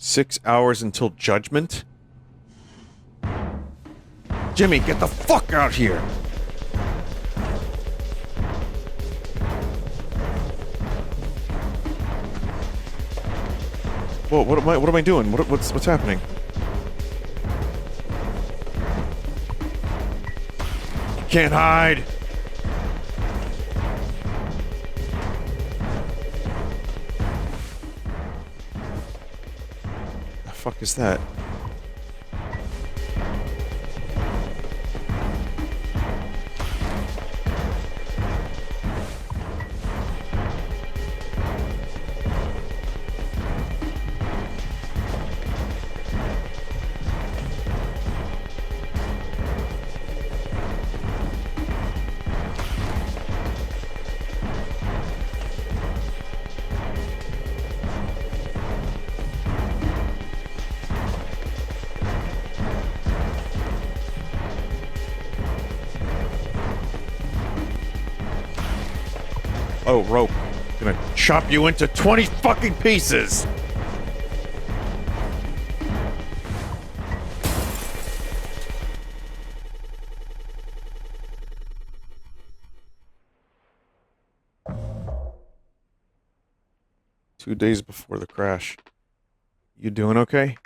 [SPEAKER 1] Six hours until judgment? Jimmy, get the fuck out here! Whoa, what am I doing? What's happening? You can't hide! The fuck is that? Oh, rope. I'm gonna chop you into 20 fucking pieces! Two days before the crash. You doing okay?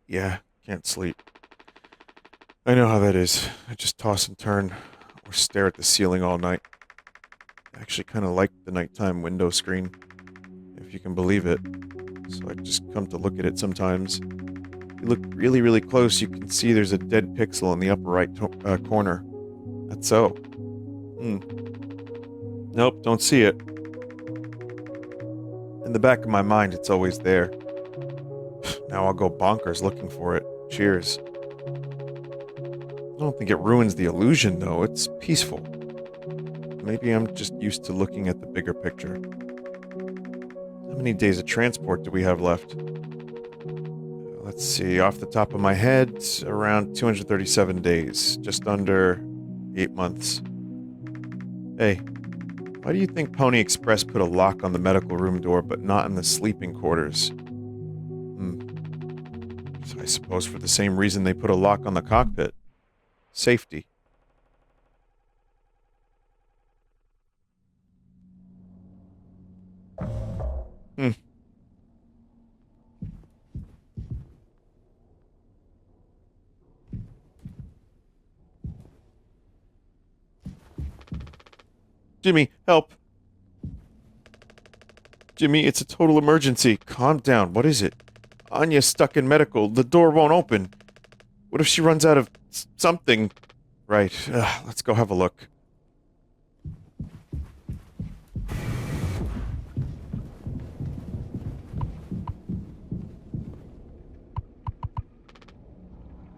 [SPEAKER 1] Yeah, can't sleep. I know how that is. I just toss and turn, or stare at the ceiling all night. I actually kind of like the nighttime window screen, if you can believe it. So I just come to look at it sometimes. If you look really, really close, you can see there's a dead pixel in the upper right corner. That's so. Nope, don't see it. In the back of my mind, it's always there. Now I'll go bonkers looking for it. Cheers. I don't think it ruins the illusion, though. It's peaceful. Maybe I'm just used to looking at the bigger picture. How many days of transport do we have left? Let's see, off the top of my head, around 237 days. Just under 8 months. Hey, why do you think Pony Express put a lock on the medical room door, but not in the sleeping quarters? So I suppose for the same reason they put a lock on the cockpit. Safety. Jimmy, help! Jimmy, it's a total emergency. Calm down. What is it? Anya's stuck in medical. The door won't open. What if she runs out of something? Right. Let's go have a look.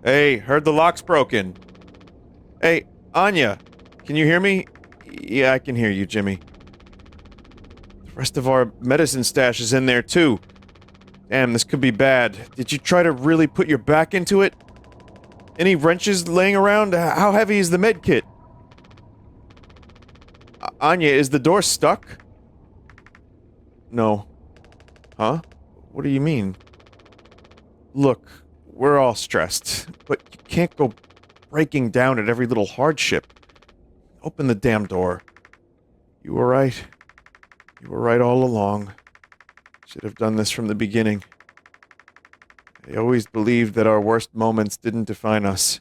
[SPEAKER 1] Hey, heard the lock's broken. Hey, Anya, can you hear me? Yeah, I can hear you, Jimmy. The rest of our medicine stash is in there, too. Damn, this could be bad. Did you try to really put your back into it? Any wrenches laying around? How heavy is the med kit? Anya, is the door stuck? No. Huh? What do you mean? Look, we're all stressed, but you can't go breaking down at every little hardship. Open the damn door. You were right. You were right all along. Should have done this from the beginning. I always believed that our worst moments didn't define us,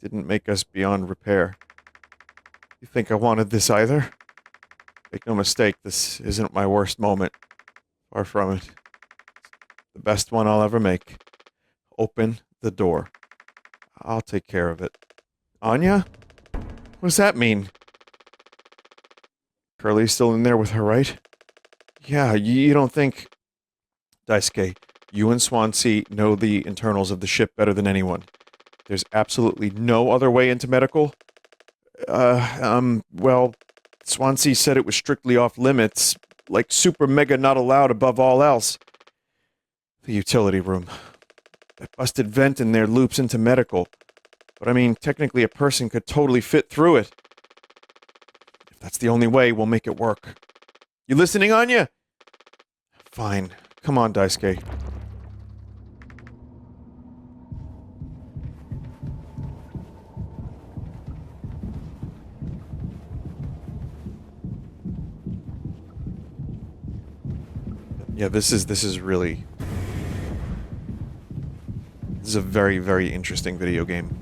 [SPEAKER 1] didn't make us beyond repair. You think I wanted this either? Make no mistake, this isn't my worst moment. Far from it. It's the best one I'll ever make. Open the door. I'll take care of it. Anya? What does that mean? Curly's still in there with her, right? Yeah, you don't think... Daisuke, you and Swansea know the internals of the ship better than anyone. There's absolutely no other way into medical? Well, Swansea said it was strictly off limits, like super mega not allowed above all else. The utility room. That busted vent in there loops into medical. But I mean, technically a person could totally fit through it. If that's the only way, we'll make it work. You listening, Anya? Fine. Come on, Daisuke. Yeah, this is really... This is a very, very interesting video game.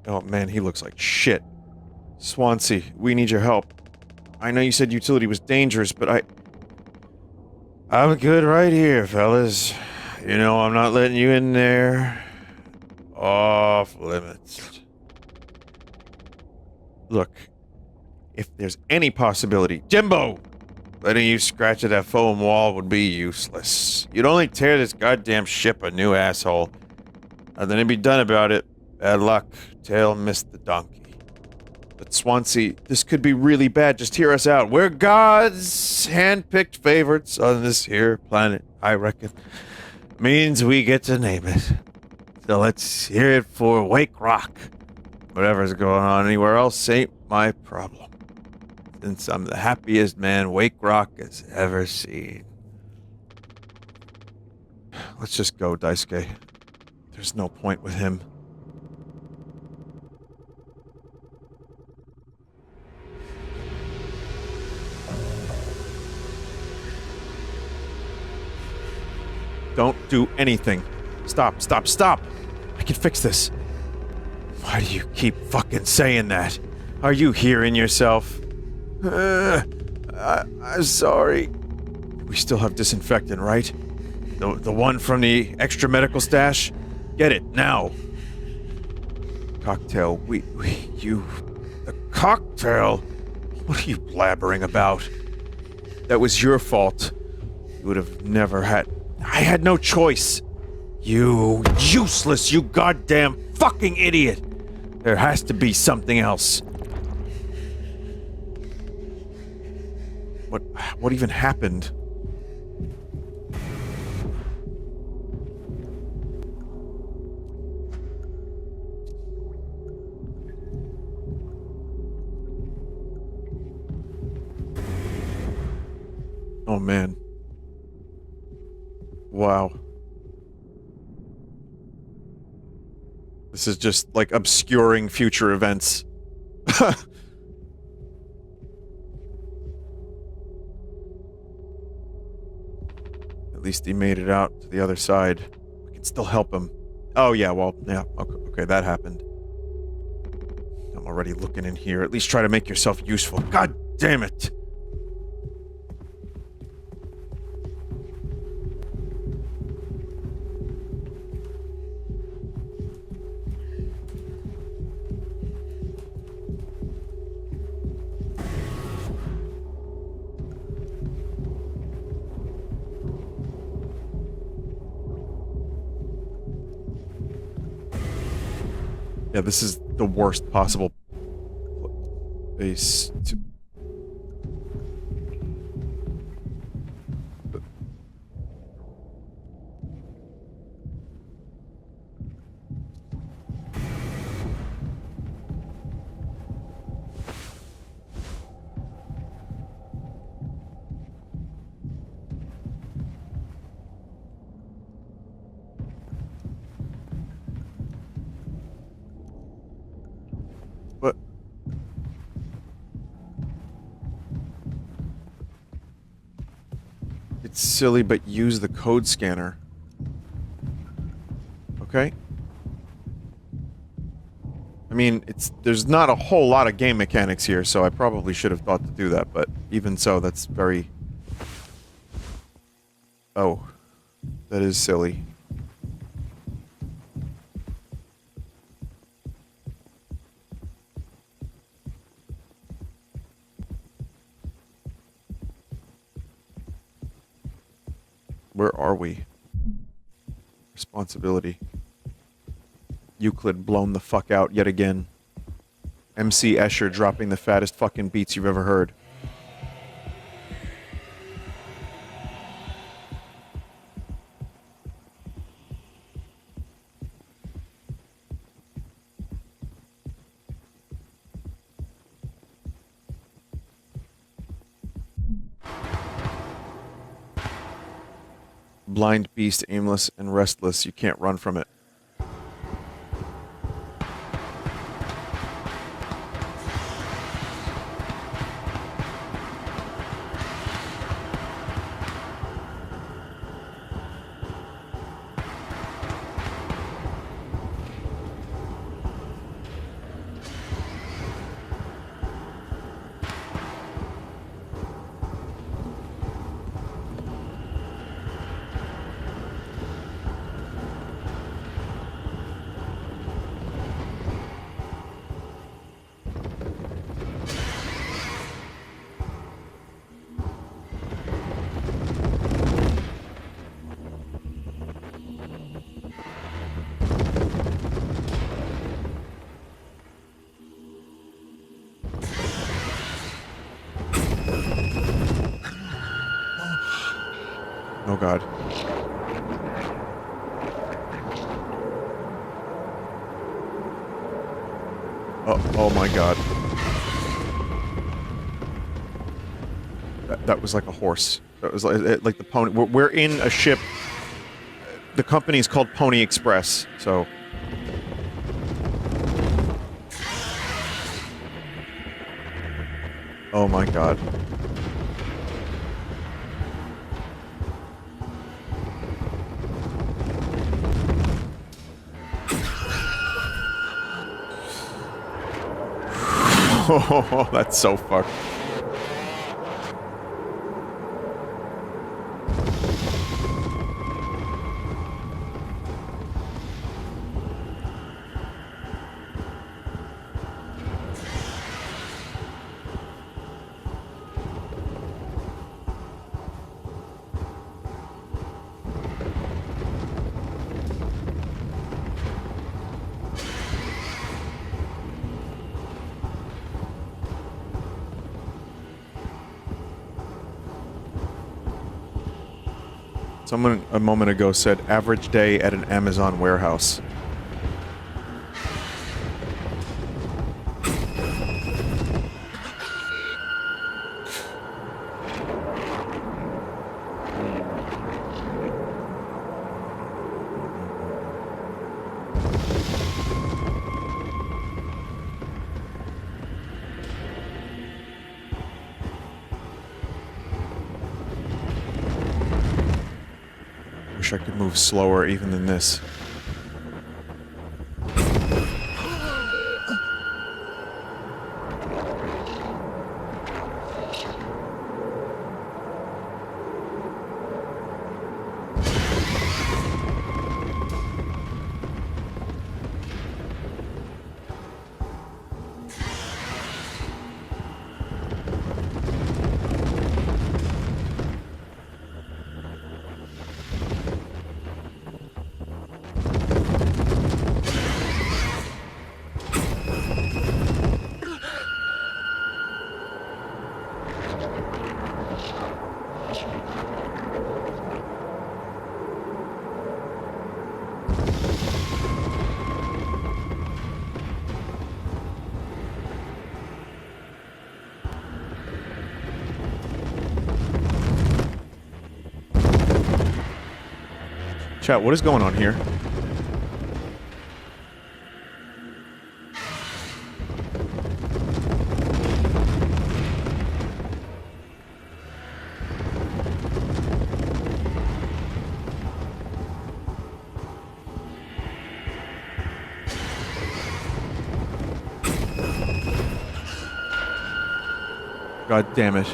[SPEAKER 1] Oh man, he looks like shit. Swansea, we need your help. I know you said utility was dangerous, but I'm good right here, fellas. You know I'm not letting you in there. Off limits. Look, if there's any possibility... Jimbo! Letting you scratch at that foam wall would be useless. You'd only tear this goddamn ship a new asshole. Nothing to be done about it. Bad luck. Tail missed the donkey. But Swansea, this could be really bad. Just hear us out. We're God's hand-picked favorites on this here planet, I reckon. Means we get to name it. So let's hear it for Wake Rock. Whatever's going on anywhere else ain't my problem. Since I'm the happiest man Wake Rock has ever seen. Let's just go, Daisuke. There's no point with him. Don't do anything. Stop, stop, stop! I can fix this. Why do you keep fucking saying that? Are you hearing yourself? I'm sorry. We still have disinfectant, right? The one from the extra medical stash? Get it, now. Cocktail, the cocktail? What are you blabbering about? That was your fault. You would have never had... I had no choice. You useless, you goddamn fucking idiot! There has to be something else. What even happened? Oh man. Wow. This is just like obscuring future events. At least he made it out to the other side. We can still help him. Oh yeah, well, yeah, okay, that happened. I'm already looking in here. At least try to make yourself useful. God damn it! Yeah, this is the worst possible place to... What? It's silly, but use the code scanner. Okay? I mean, there's not a whole lot of game mechanics here, so I probably should have thought to do that, but even so, that's very... Oh. That is silly. Where are we? Responsibility. Euclid blown the fuck out yet again. MC Escher dropping the fattest fucking beats you've ever heard. Blind beast, aimless and restless. You can't run from it. Oh god. Oh my god. That was like a horse. That was like the pony. We're in a ship. The company's called Pony Express, so... Oh my god. Oh, that's so fucked. Someone a moment ago said, average day at an Amazon warehouse. Wish I could move slower even than this. Chat, what is going on here? God damn it.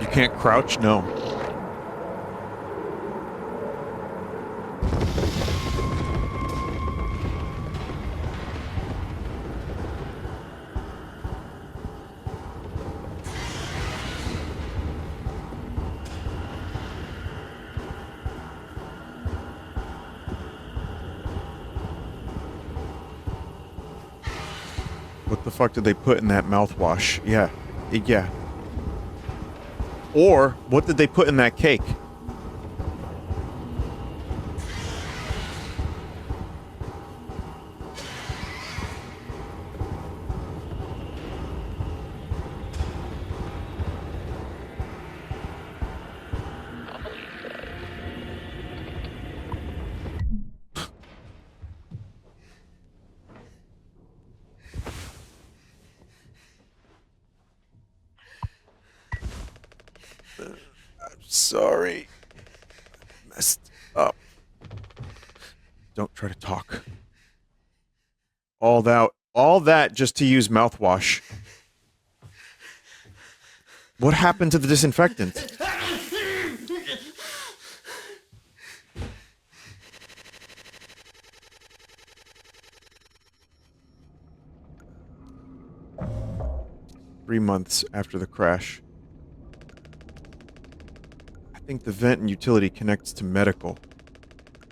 [SPEAKER 1] You can't crouch? No. What the fuck did they put in that mouthwash? Yeah. Yeah. Or, what did they put in that cake? Sorry. Messed up. Don't try to talk. All that just to use mouthwash. What happened to the disinfectant? Three months after the crash. I think the vent and utility connects to medical.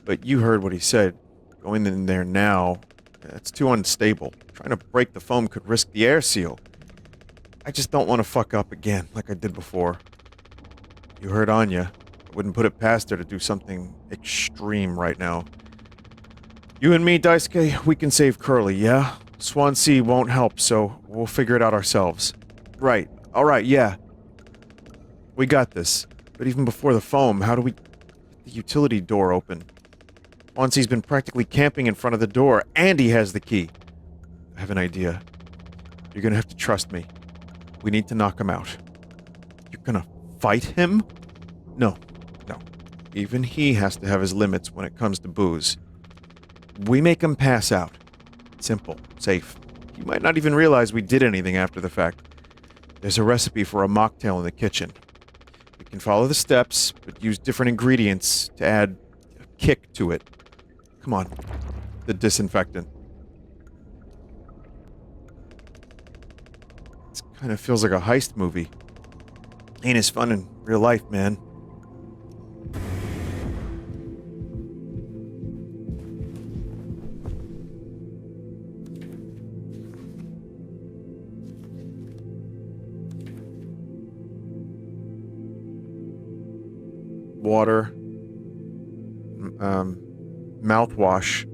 [SPEAKER 1] But you heard what he said. Going in there now, that's too unstable. Trying to break the foam could risk the air seal. I just don't want to fuck up again, like I did before. You heard Anya. I wouldn't put it past her to do something extreme right now. You and me, Daisuke, we can save Curly, yeah? Swansea won't help, so we'll figure it out ourselves. Right. Alright, yeah. We got this. But even before the foam, how do we get the utility door open? Swansea's been practically camping in front of the door, and he has the key. I have an idea. You're gonna have to trust me. We need to knock him out. You're gonna fight him? No. No. Even he has to have his limits when it comes to booze. We make him pass out. Simple. Safe. He might not even realize we did anything after the fact. There's a recipe for a mocktail in the kitchen. We can follow the steps, but use different ingredients to add a kick to it. Come on. The disinfectant. This kind of feels like a heist movie. Ain't as fun in real life, man. Water. Mouthwash.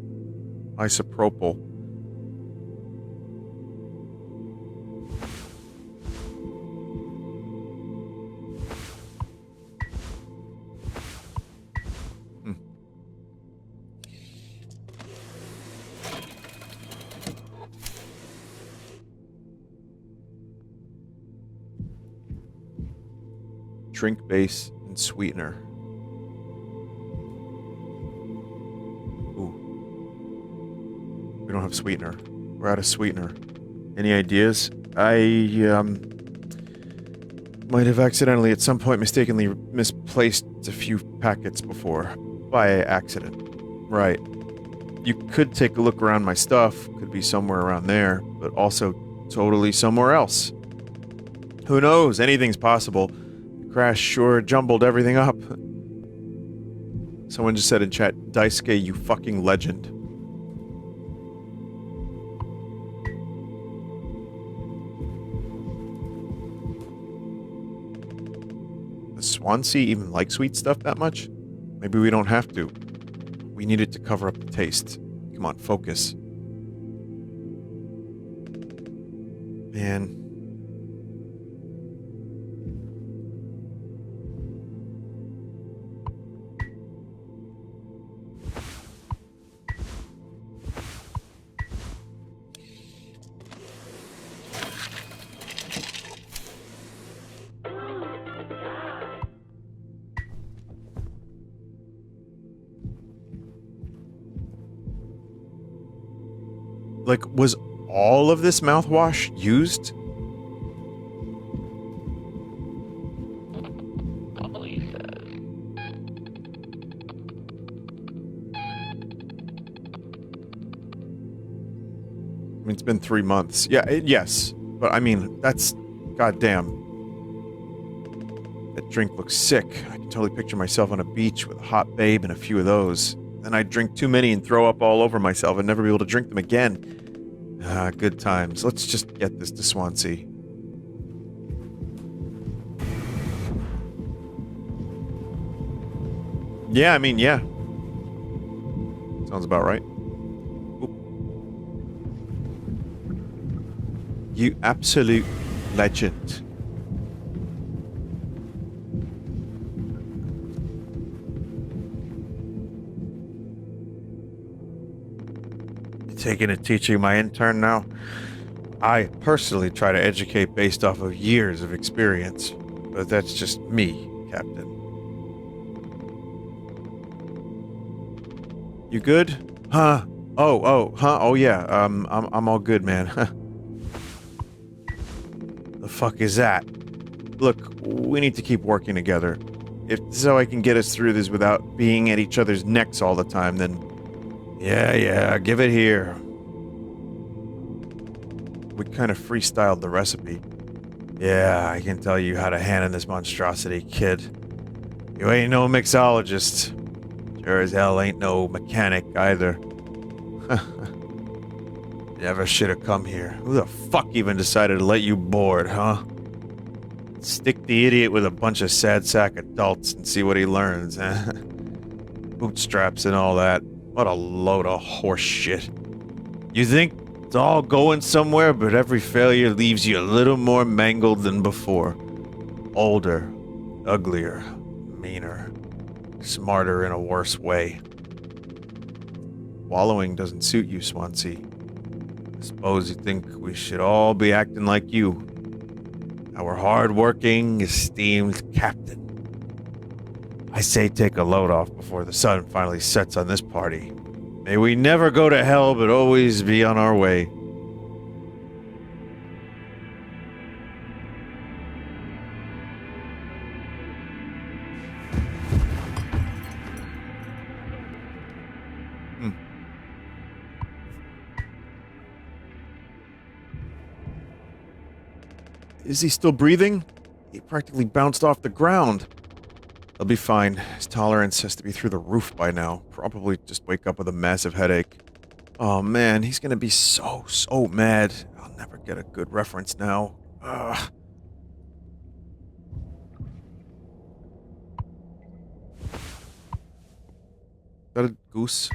[SPEAKER 1] Isopropyl. Drink base and sweetener. Ooh. We don't have sweetener. We're out of sweetener. Any ideas? I, might have accidentally at some point mistakenly misplaced a few packets before. By accident. Right. You could take a look around my stuff. Could be somewhere around there. But also totally somewhere else. Who knows? Anything's possible. Crash sure jumbled everything up. Someone just said in chat, Daisuke, you fucking legend. Does Swansea even like sweet stuff that much? Maybe we don't have to. We need it to cover up the taste. Come on, focus. Man. Like, was all of this mouthwash used?
[SPEAKER 2] Police says.
[SPEAKER 1] I mean, it's been 3 months. Yeah, yes. But, I mean, that's... goddamn. That drink looks sick. I can totally picture myself on a beach with a hot babe and a few of those. Then I'd drink too many and throw up all over myself and never be able to drink them again. Ah, good times. Let's just get this to Swansea. Yeah, I mean, yeah. Sounds about right. Oop. You absolute legend. Taking a teaching my intern now? I personally try to educate based off of years of experience, but that's just me, Captain. You good? Huh? Oh yeah. I'm all good, man. The fuck is that? Look, we need to keep working together. If so I can get us through this without being at each other's necks all the time, then yeah, give it here. We kind of freestyled the recipe. Yeah, I can tell you how to handle this monstrosity, kid. You ain't no mixologist. Sure as hell ain't no mechanic either. Never should have come here. Who the fuck even decided to let you board, huh? Stick the idiot with a bunch of sad sack adults and see what he learns, eh? Bootstraps and all that. What a load of horse shit. You think it's all going somewhere, but every failure leaves you a little more mangled than before. Older, uglier, meaner, smarter in a worse way. Wallowing doesn't suit you, Swansea. I suppose you think we should all be acting like you. Our hard-working, esteemed captain. I say take a load off before the sun finally sets on this party. May we never go to hell, but always be on our way. Is he still breathing? He practically bounced off the ground. He'll be fine. His tolerance has to be through the roof by now. Probably just wake up with a massive headache. Oh man, he's gonna be so mad. I'll never get a good reference now. Ugh. Is that a goose?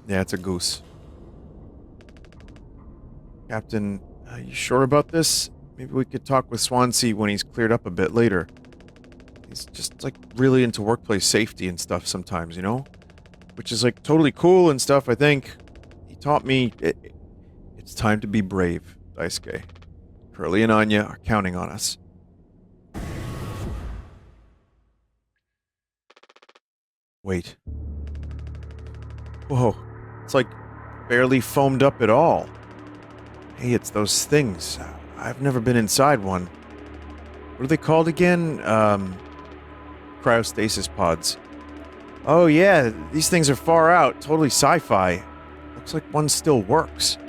[SPEAKER 1] Yeah, it's a goose. Captain, are you sure about this? Maybe we could talk with Swansea when he's cleared up a bit later. He's just, like, really into workplace safety and stuff sometimes, you know? Which is, like, totally cool and stuff, I think. He taught me it's time to be brave, Daisuke. Curly and Anya are counting on us. Wait. Whoa. It's, like, barely foamed up at all. Hey, it's those things. I've never been inside one. What are they called again? Cryostasis pods. Oh yeah, these things are far out. Totally sci-fi. Looks like one still works.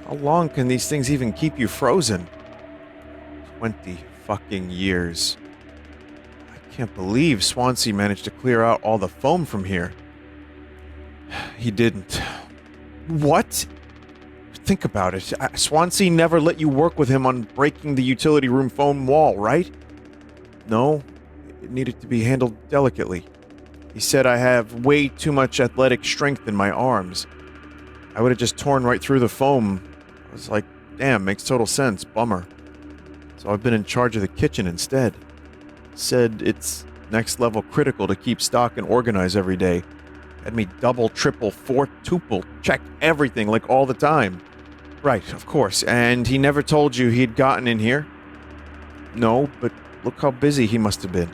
[SPEAKER 1] How long can these things even keep you frozen? 20 fucking years. I can't believe Swansea managed to clear out all the foam from here. He didn't. What? Think about it. Swansea never let you work with him on breaking the utility room foam wall, right? No, it needed to be handled delicately. He said I have way too much athletic strength in my arms. I would have just torn right through the foam. I was like, damn, makes total sense. Bummer. So I've been in charge of the kitchen instead. Said it's next level critical to keep stock and organize every day. Had me double, triple, quadruple check everything like all the time. Right, of course. And he never told you he'd gotten in here? No, but look how busy he must have been.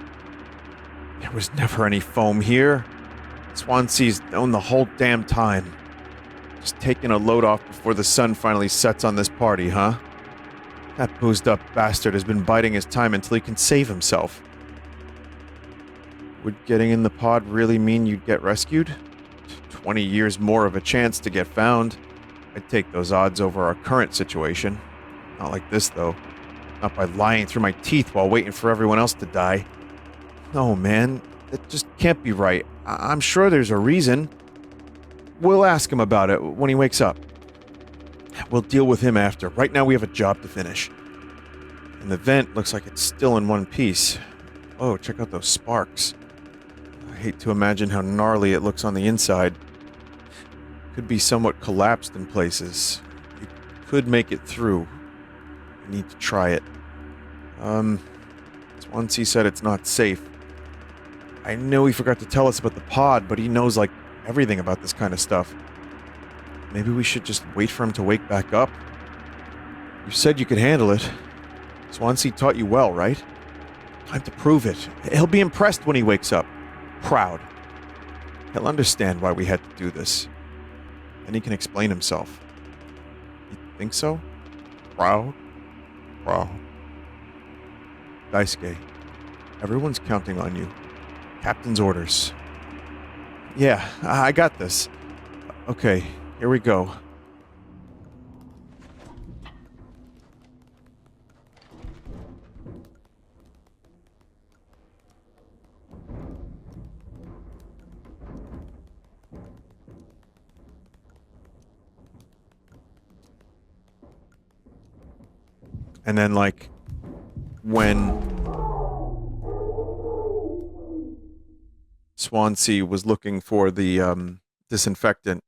[SPEAKER 1] There was never any foam here. Swansea's known the whole damn time. Just taking a load off before the sun finally sets on this party, huh? That boozed up bastard has been biding his time until he can save himself. Would getting in the pod really mean you'd get rescued? 20 years more of a chance to get found. I'd take those odds over our current situation. Not like this, though. Not by lying through my teeth while waiting for everyone else to die. No, man. That just can't be right. I'm sure there's a reason. We'll ask him about it when he wakes up. We'll deal with him after. Right now we have a job to finish. And the vent looks like it's still in one piece. Oh, check out those sparks. I hate to imagine how gnarly it looks on the inside. Could be somewhat collapsed in places. You could make it through. I need to try it. Swansea said it's not safe. I know he forgot to tell us about the pod, but he knows, like, everything about this kind of stuff. Maybe we should just wait for him to wake back up? You said you could handle it. Swansea taught you well, right? Time to prove it. He'll be impressed when he wakes up. Proud. He'll understand why we had to do this. And he can explain himself. You think so? Proud? Proud. Daisuke, everyone's counting on you. Captain's orders. Yeah, I got this. Okay, here we go. And then, like, when Swansea was looking for the disinfectant,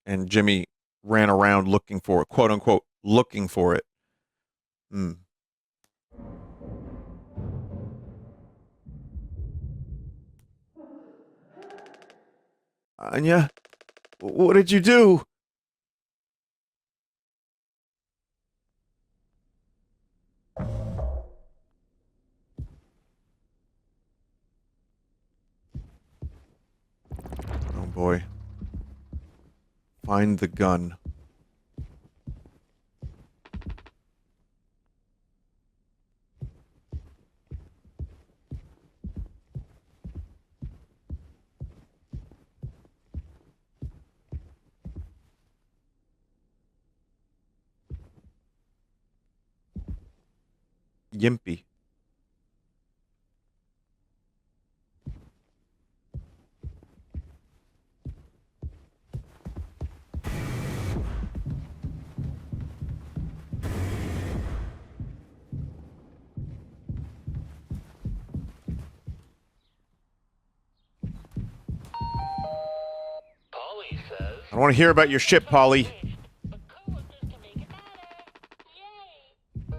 [SPEAKER 1] and Jimmy ran around looking for it, quote unquote, looking for it. Hmm. Anya, what did you do? Oh boy. Find the gun. Yimpy.
[SPEAKER 3] Polly says,
[SPEAKER 1] I don't want to hear about your shit, Polly.
[SPEAKER 2] But coworkers can make it better. Yay!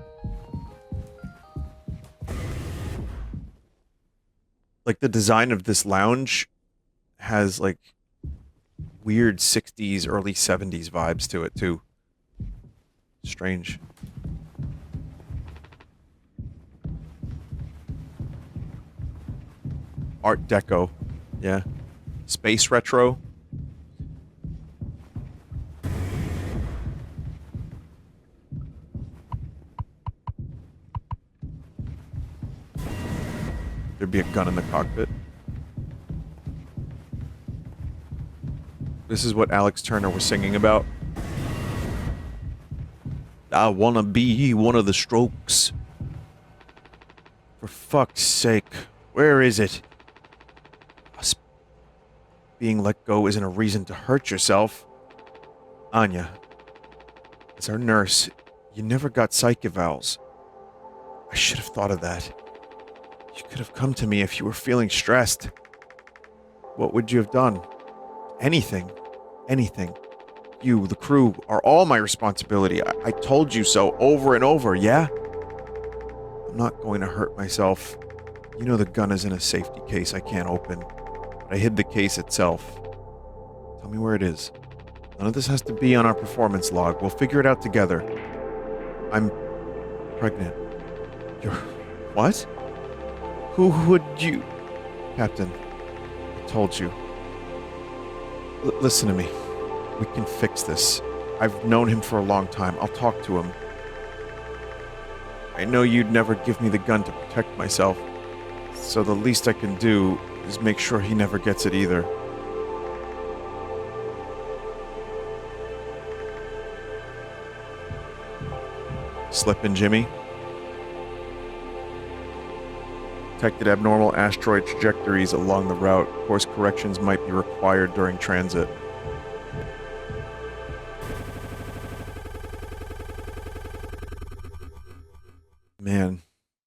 [SPEAKER 1] Like, the design of this lounge has, like, weird 60s, early 70s vibes to it, too. Strange. Art Deco. Yeah. Space retro. There'd be a gun in the cockpit. This is what Alex Turner was singing about. I wanna be one of the Strokes. For fuck's sake. Where is it? Us being let go isn't a reason to hurt yourself. Anya, as our nurse, you never got psych evals. I should have thought of that. You could have come to me if you were feeling stressed. What would you have done? Anything. Anything. You, the crew, are all my responsibility. I told you so over and over, yeah? I'm not going to hurt myself. You know the gun is in a safety case I can't open. But I hid the case itself. Tell me where it is. None of this has to be on our performance log. We'll figure it out together. I'm pregnant. You're... what? Who would you... Captain, I told you. Listen to me. We can fix this. I've known him for a long time. I'll talk to him. I know you'd never give me the gun to protect myself, so the least I can do is make sure he never gets it either. Slippin', Jimmy. Detected abnormal asteroid trajectories along the route. Course corrections might be required during transit. Man.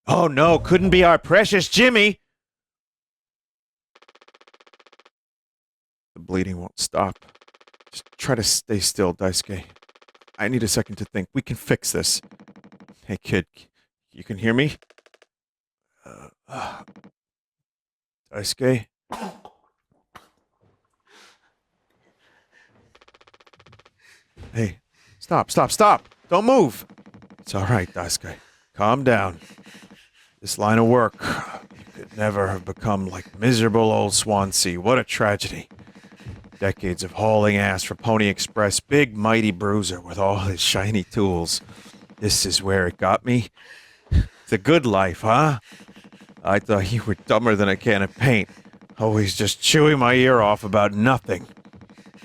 [SPEAKER 1] Oh no, couldn't be our precious Jimmy! The bleeding won't stop. Just try to stay still, Daisuke. I need a second to think. We can fix this. Hey kid, you can hear me? Daisuke? Hey, stop! Don't move! It's alright, Daisuke. Calm down. This line of work, you could never have become like miserable old Swansea. What a tragedy. Decades of hauling ass for Pony Express, big mighty bruiser with all his shiny tools. This is where it got me. The good life, huh? I thought you were dumber than a can of paint. Always just chewing my ear off about nothing.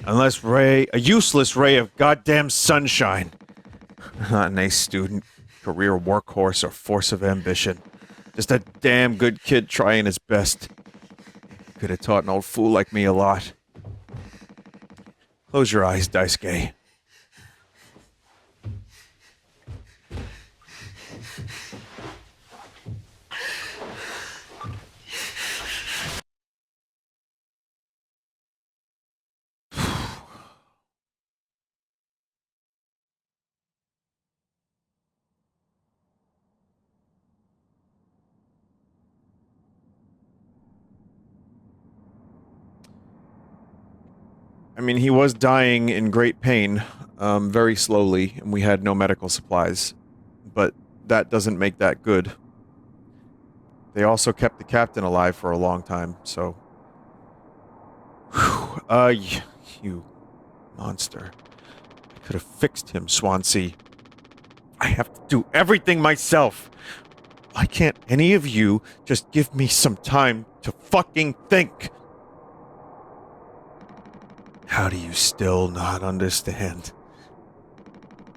[SPEAKER 1] Unless a useless ray of goddamn sunshine. Not an ace student, career workhorse, or force of ambition. Just a damn good kid trying his best. Could have taught an old fool like me a lot. Close your eyes, Daisuke. I mean, he was dying in great pain, very slowly, and we had no medical supplies. But that doesn't make that good. They also kept the captain alive for a long time, so... Whew. You monster. I could have fixed him, Swansea. I have to do everything myself. Why can't any of you just give me some time to fucking think? How do you still not understand?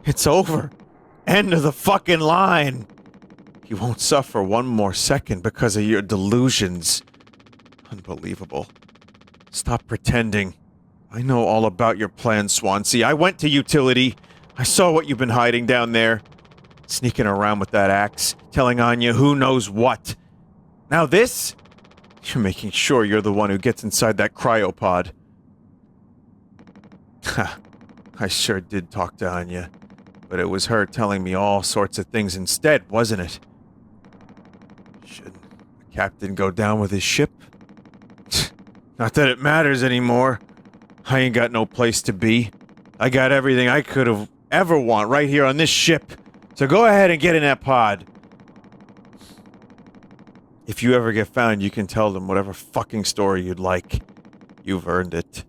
[SPEAKER 1] It's over. End of the fucking line. You won't suffer one more second because of your delusions. Unbelievable. Stop pretending. I know all about your plan, Swansea. I went to Utility. I saw what you've been hiding down there. Sneaking around with that axe, telling Anya who knows what. Now this? You're making sure you're the one who gets inside that cryopod. Ha. I sure did talk to Anya. But it was her telling me all sorts of things instead, wasn't it? Should the captain go down with his ship? Not that it matters anymore. I ain't got no place to be. I got everything I could have ever want right here on this ship. So go ahead and get in that pod. If you ever get found, you can tell them whatever fucking story you'd like. You've earned it.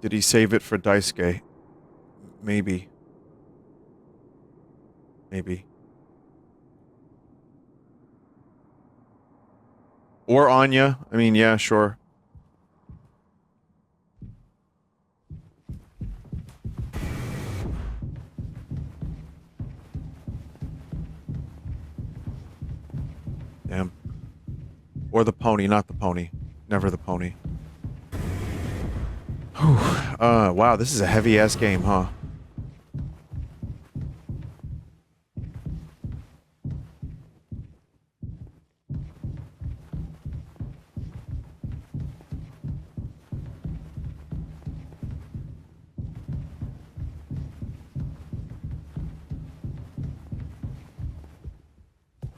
[SPEAKER 1] Did he save it for Daisuke? Maybe. Maybe. Or Anya. I mean, yeah, sure. Damn. Or the pony, not the pony. Never the pony. Whew. Wow, this is a heavy-ass game, huh?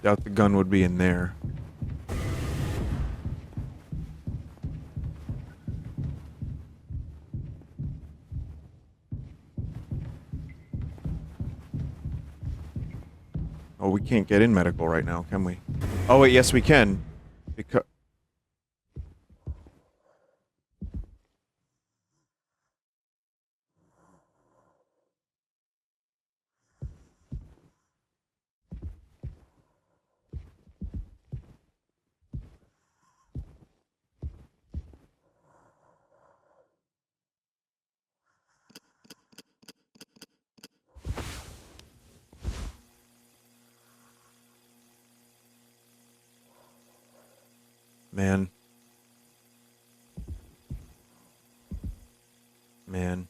[SPEAKER 1] Doubt the gun would be in there. Oh, we can't get in medical right now, can we? Oh, wait, yes we can. Because... Man. Man.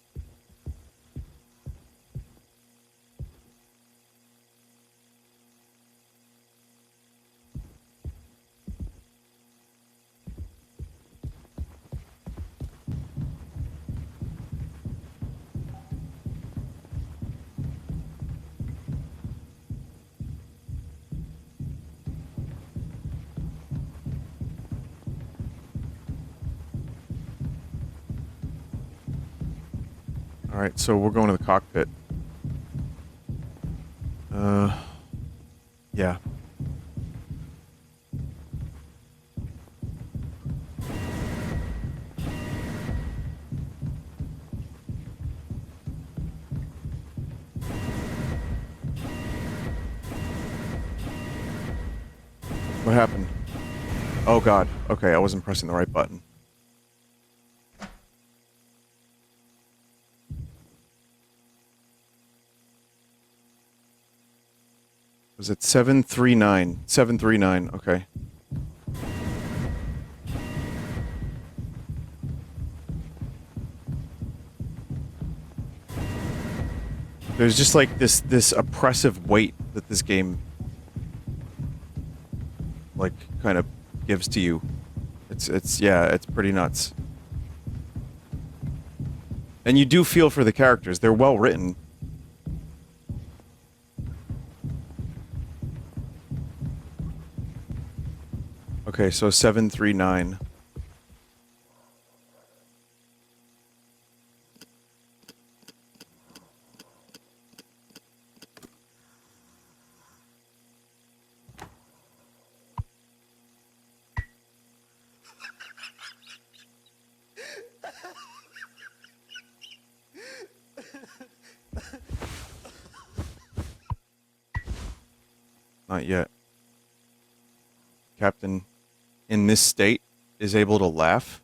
[SPEAKER 1] Alright, so we're going to the cockpit. Yeah. What happened? Oh god. Okay, I wasn't pressing the right button. Was it 739? 739, okay. There's just like this oppressive weight that this game like kind of gives to you. Yeah, it's pretty nuts. And you do feel for the characters. They're well written. Okay, so 739. Not yet. Captain, in this state, is able to laugh?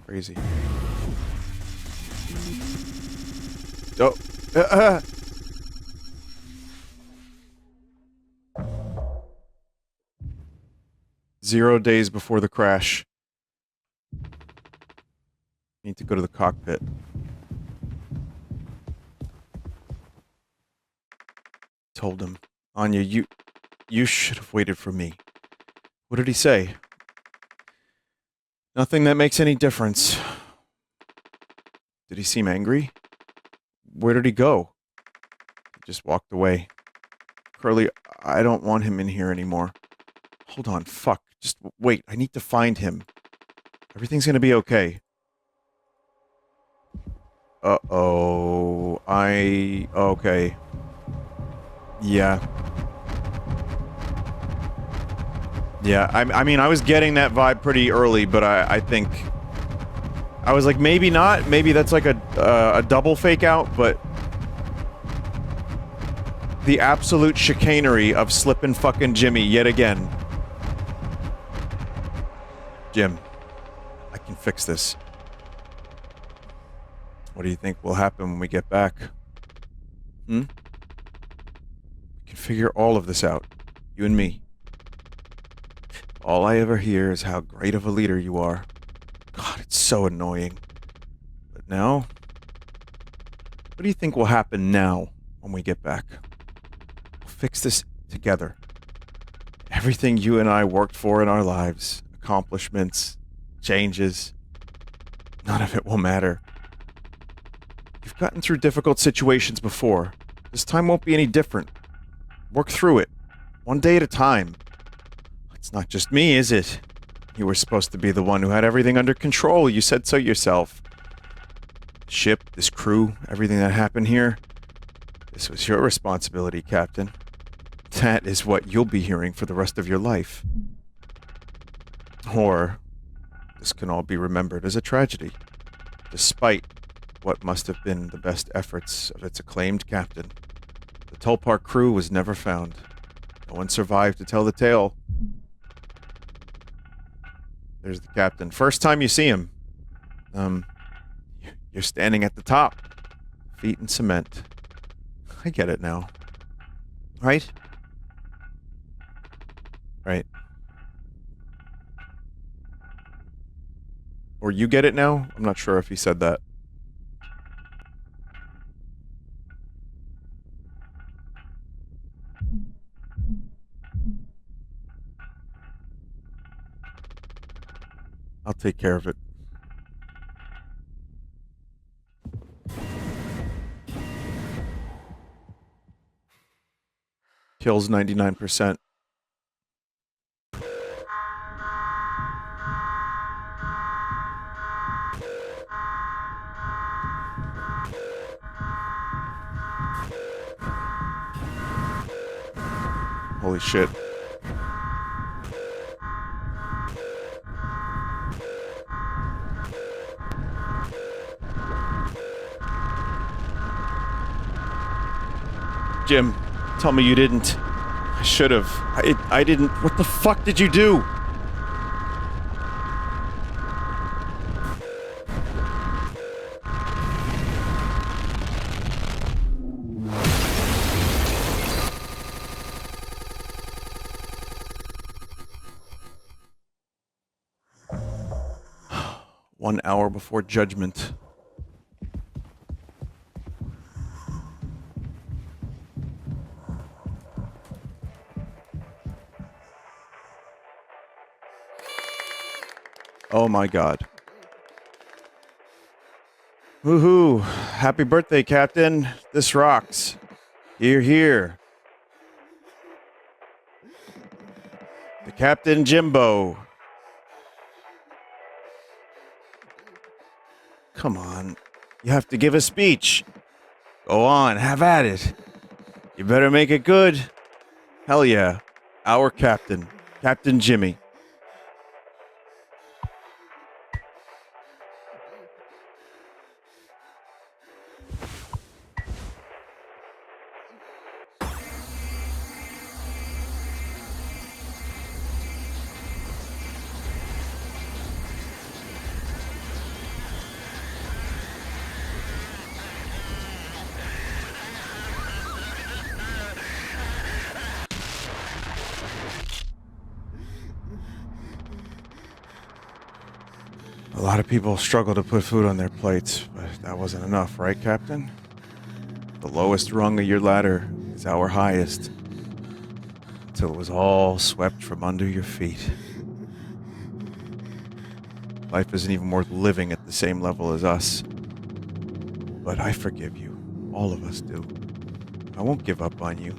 [SPEAKER 1] Crazy. Oh. 0 days before the crash. Need to go to the cockpit. Told him. Anya, you should have waited for me. What did he say? Nothing that makes any difference. Did he seem angry? Where did he go? He just walked away. Curly, I don't want him in here anymore. Hold on, fuck. Just wait, I need to find him. Everything's gonna be okay. Uh-oh. Okay. Yeah. Yeah, I mean, I was getting that vibe pretty early, but I think... I was like, maybe not. Maybe that's like a double fake out, but... The absolute chicanery of Slippin' fucking Jimmy yet again. Jim, I can fix this. What do you think will happen when we get back? We can figure all of this out. You and me. All I ever hear is how great of a leader you are. God, it's so annoying. But now? What do you think will happen now when we get back? We'll fix this together. Everything you and I worked for in our lives, accomplishments, changes, none of it will matter. You've gotten through difficult situations before. This time won't be any different. Work through it, one day at a time. It's not just me, is it? You were supposed to be the one who had everything under control. You said so yourself. The ship, this crew, everything that happened here. This was your responsibility, Captain. That is what you'll be hearing for the rest of your life. Or, this can all be remembered as a tragedy, despite what must have been the best efforts of its acclaimed captain. The Tulpar crew was never found. No one survived to tell the tale. There's the captain. First time you see him. You're standing at the top. Feet in cement. I get it now. Right? Right. Or you get it now? I'm not sure if he said that. I'll take care of it. Kills 99%. Holy shit. Jim, tell me you didn't. I should have. I didn't. What the fuck did you do? One hour before judgment. Oh my god. Woohoo! Happy birthday, Captain. This rocks. Here, here. The Captain Jimbo. Come on. You have to give a speech. Go on, have at it. You better make it good. Hell yeah. Our captain, Captain Jimmy. A lot of people struggle to put food on their plates, but that wasn't enough, right, Captain? The lowest rung of your ladder is our highest, until it was all swept from under your feet. Life isn't even worth living at the same level as us. But I forgive you. All of us do. I won't give up on you,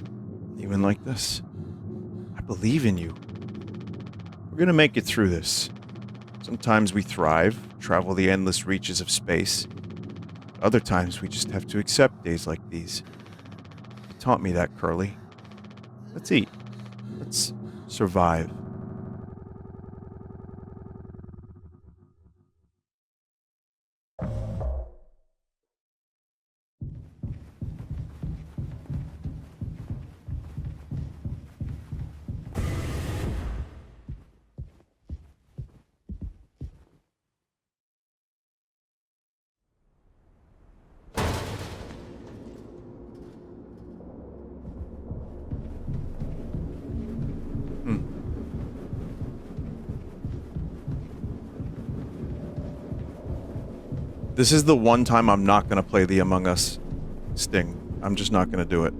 [SPEAKER 1] even like this. I believe in you. We're gonna make it through this. Sometimes we thrive, travel the endless reaches of space. Other times we just have to accept days like these. You taught me that, Curly. Let's eat. Let's survive. This is the one time I'm not going to play the Among Us sting. I'm just not going to do it.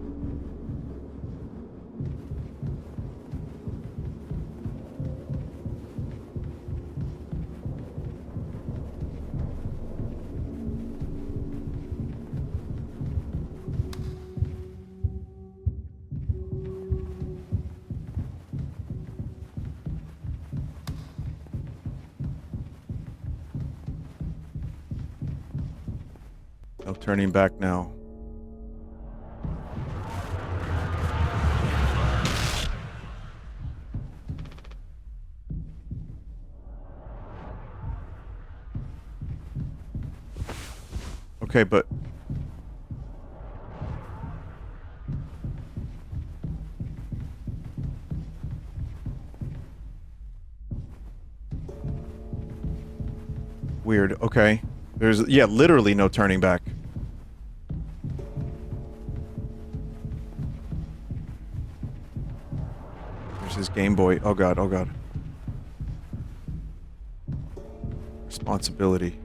[SPEAKER 1] No turning back now. Okay, but... Weird, okay. There's, yeah, literally no turning back. There's his Game Boy. Oh god, oh god. Responsibility.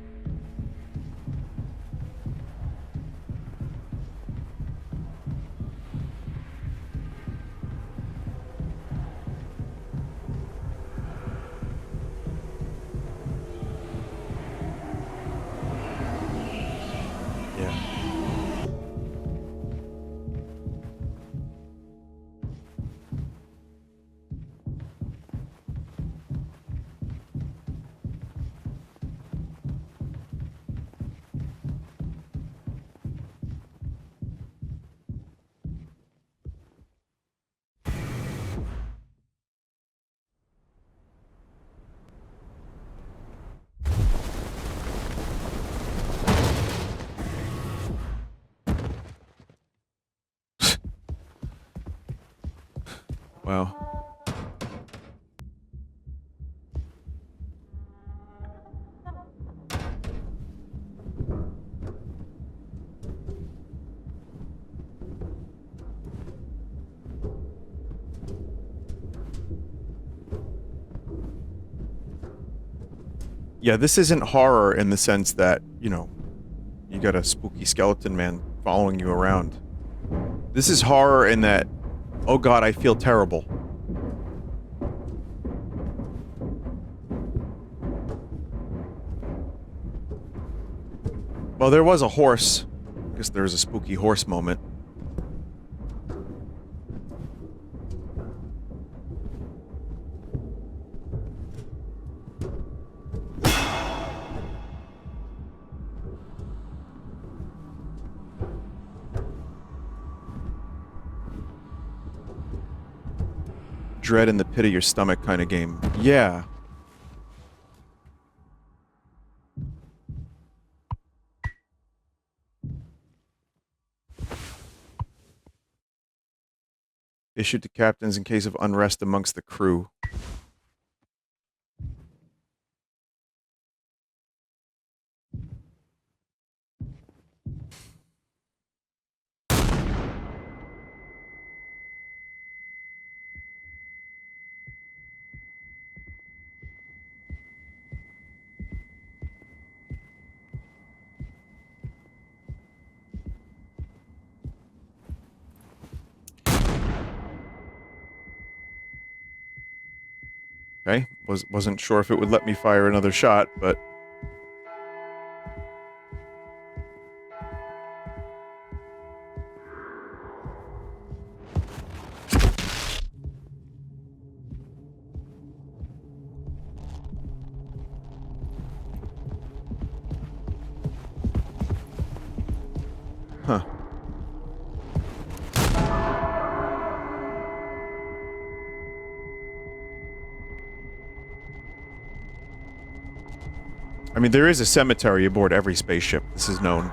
[SPEAKER 1] Wow. Yeah, this isn't horror in the sense that, you know, you got a spooky skeleton man following you around. This is horror in that, oh god, I feel terrible. Well, there was a horse. I guess there was a spooky horse moment. Dread in the pit of your stomach kind of game. Yeah. Issued to captains in case of unrest amongst the crew. Okay, wasn't sure if it would let me fire another shot, but... Huh. I mean, there is a cemetery aboard every spaceship. This is known.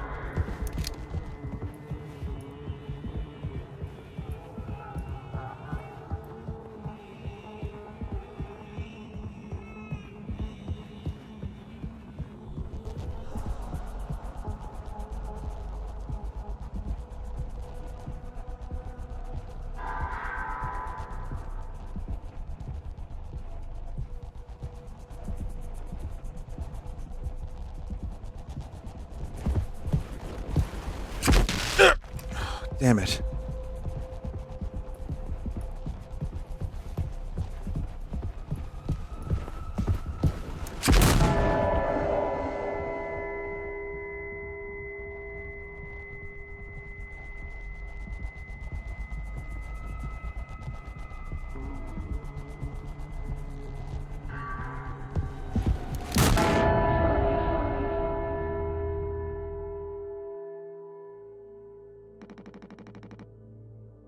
[SPEAKER 1] Damn it.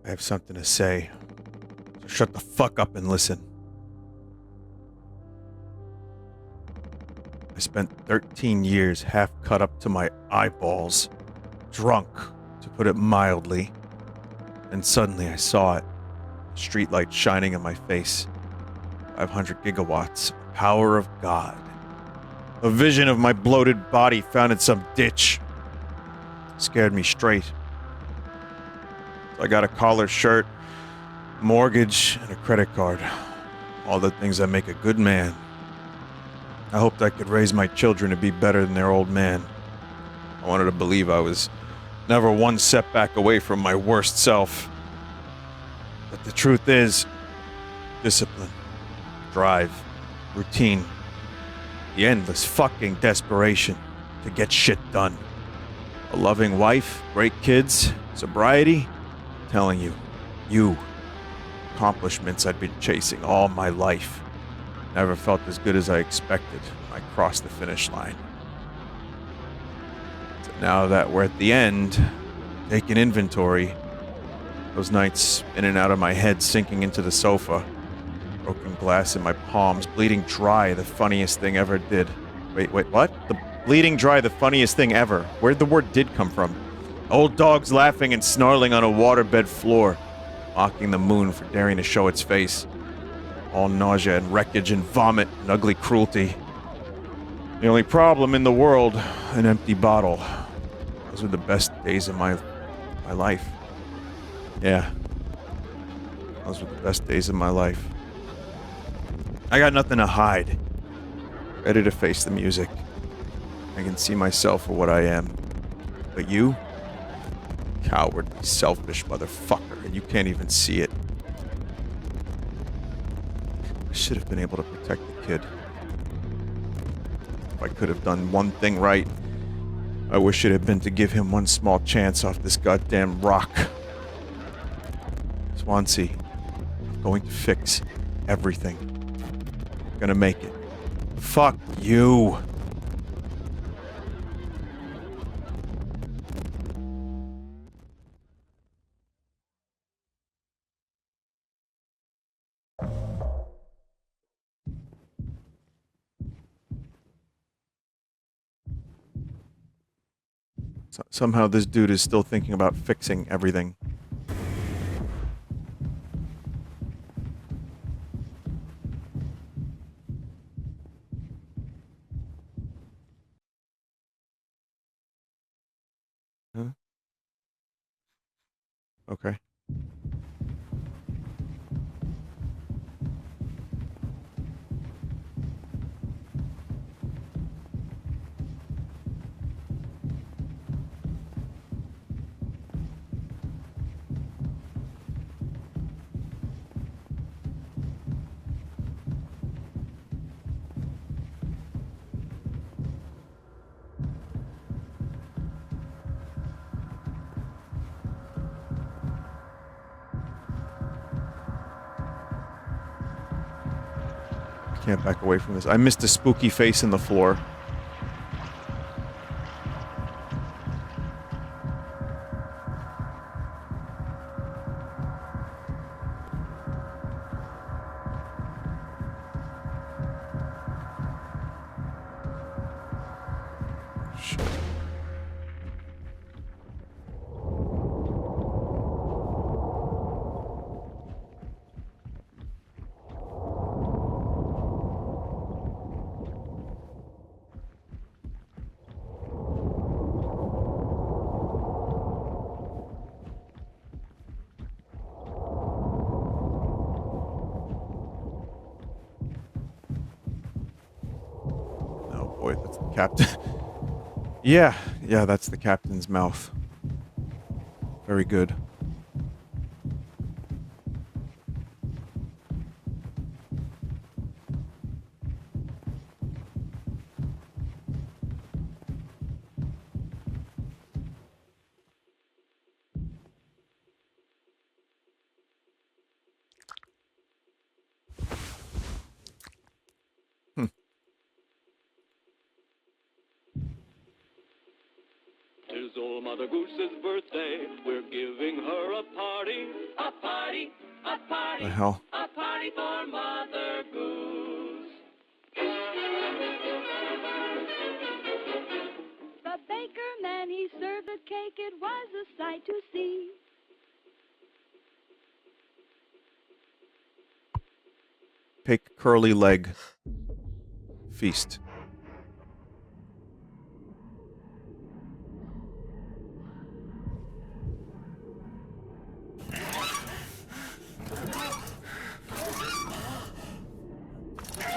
[SPEAKER 1] I have something to say. So shut the fuck up and listen. I spent 13 years half cut up to my eyeballs, drunk, to put it mildly, and suddenly I saw it. A streetlight shining in my face. 500 gigawatts. Power of God. A vision of my bloated body found in some ditch. Scared me straight. I got a collared shirt, mortgage, and a credit card. All the things that make a good man. I hoped I could raise my children to be better than their old man. I wanted to believe I was never one setback away from my worst self. But the truth is, discipline, drive, routine, the endless fucking desperation to get shit done. A loving wife, great kids, sobriety. Telling you, accomplishments I'd been chasing all my life. Never felt as good as I expected when I crossed the finish line. So now that we're at the end, taking inventory, those nights in and out of my head sinking into the sofa, broken glass in my palms, bleeding dry, the funniest thing ever did. Wait, what? The bleeding dry, the funniest thing ever. Where'd the word did come from? Old dogs laughing and snarling on a waterbed floor, mocking the moon for daring to show its face. All nausea and wreckage and vomit and ugly cruelty. The only problem in the world, an empty bottle. Those were the best days of my life. Yeah. Those were the best days of my life. I got nothing to hide. Ready to face the music. I can see myself for what I am. But you? Cowardly, selfish motherfucker, and you can't even see it. I should have been able to protect the kid. If I could have done one thing right, I wish it had been to give him one small chance off this goddamn rock. Swansea, I'm going to fix everything. I'm gonna make it. Fuck you. Somehow this dude is still thinking about fixing everything. Huh? Okay. Can't back away from this. I missed a spooky face in the floor. Shit. Boy, that's the captain. Yeah, that's the captain's mouth. Very good.
[SPEAKER 4] Tis old Mother Goose's birthday. We're giving her a party. A party, a party.
[SPEAKER 1] The hell?
[SPEAKER 4] A party for Mother Goose.
[SPEAKER 5] The baker man, he served the cake. It was a sight to see.
[SPEAKER 1] Take curly leg. Feast.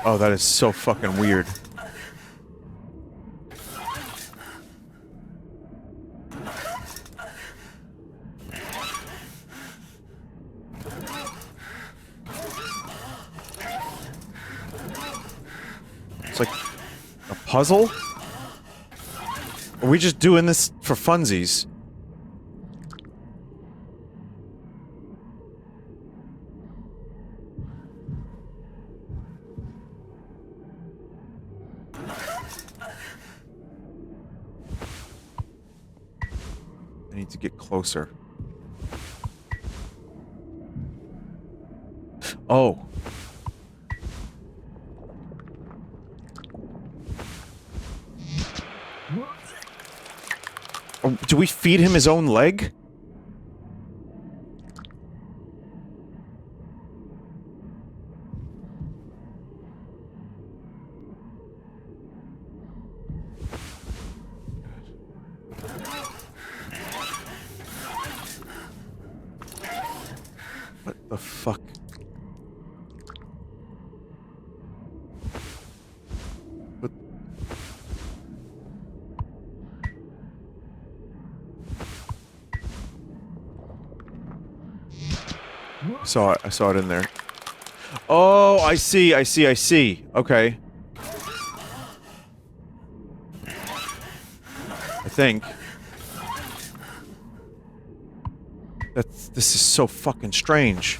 [SPEAKER 1] Oh, that is so fucking weird. It's like a puzzle? Are we just doing this for funsies? I need to get closer. Oh. Oh, do we feed him his own leg? What the fuck? What? I saw it in there. Oh, I see. Okay. I think. This is so fucking strange.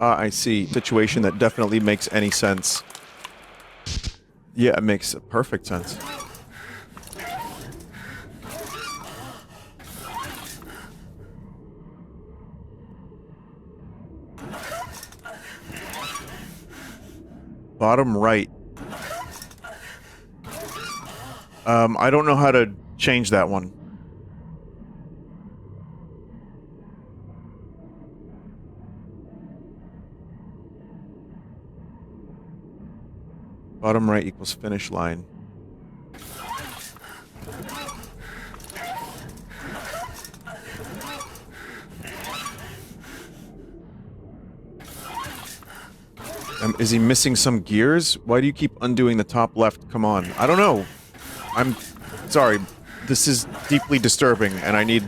[SPEAKER 1] I see. Situation that definitely makes any sense. Yeah, it makes perfect sense. Bottom right. I don't know how to change that one. Bottom right equals finish line. Is he missing some gears? Why do you keep undoing the top left? Come on. I don't know. I'm sorry. This is deeply disturbing, and I need...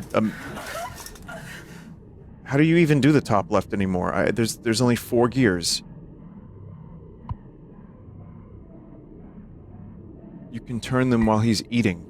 [SPEAKER 1] How do you even do the top left anymore? There's only 4 gears. You can turn them while he's eating.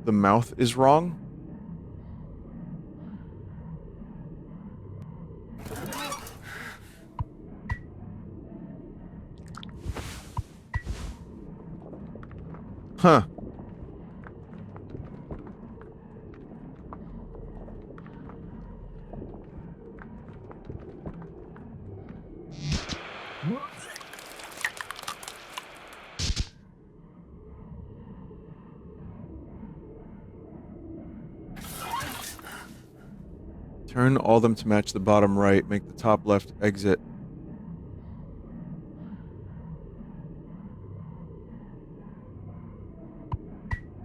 [SPEAKER 1] The mouth is wrong? Huh. Turn all of them to match the bottom right. Make the top left exit.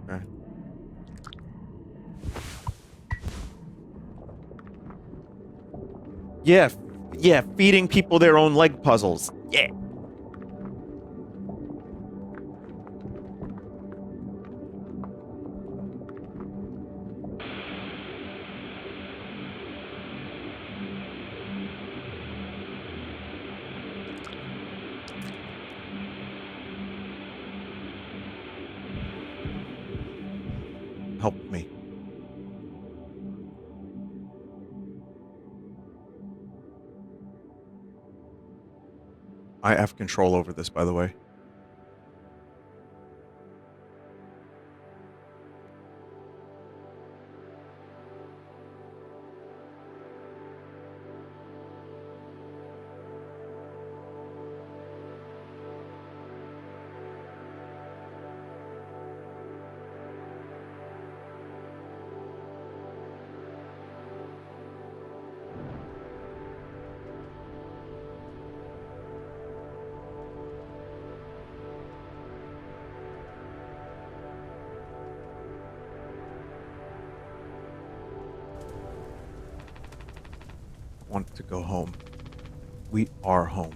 [SPEAKER 1] Okay. Yeah, feeding people their own leg puzzles. Yeah. Help me. I have control over this, by the way. Want to go home. We are home.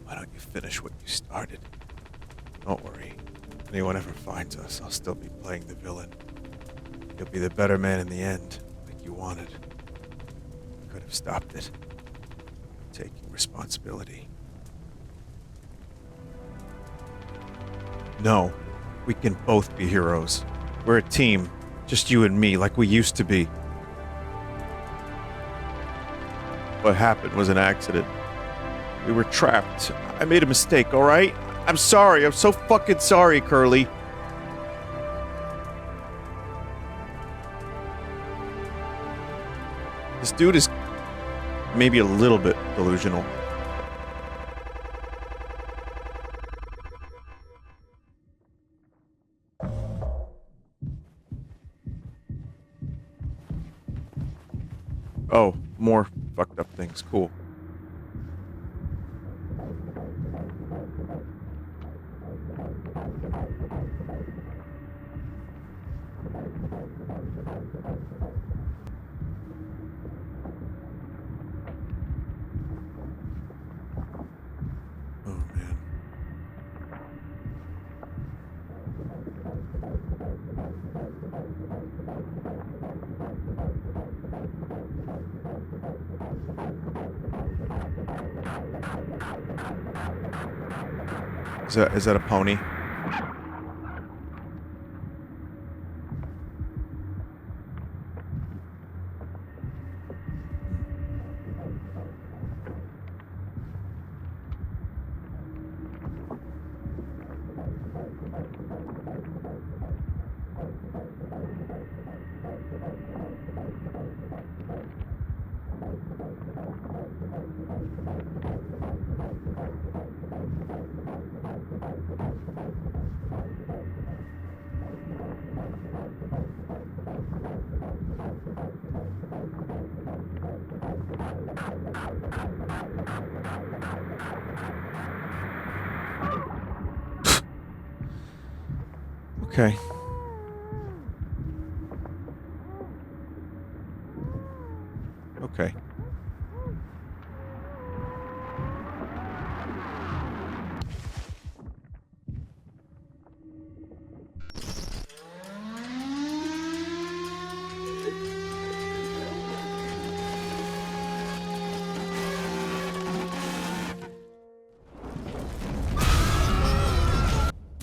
[SPEAKER 1] Why don't you finish what you started? Don't worry. If anyone ever finds us, I'll still be playing the villain. You'll be the better man in the end, like you wanted. Could have stopped it. Taking responsibility. No, we can both be heroes. We're a team, just you and me, like we used to be. What happened was an accident. We were trapped. I made a mistake, alright? I'm sorry. I'm so fucking sorry, Curly. This This dude is maybe a little bit delusional. Oh, more fucked up things. Cool. Oh, man. Is that a pony? Okay. Okay.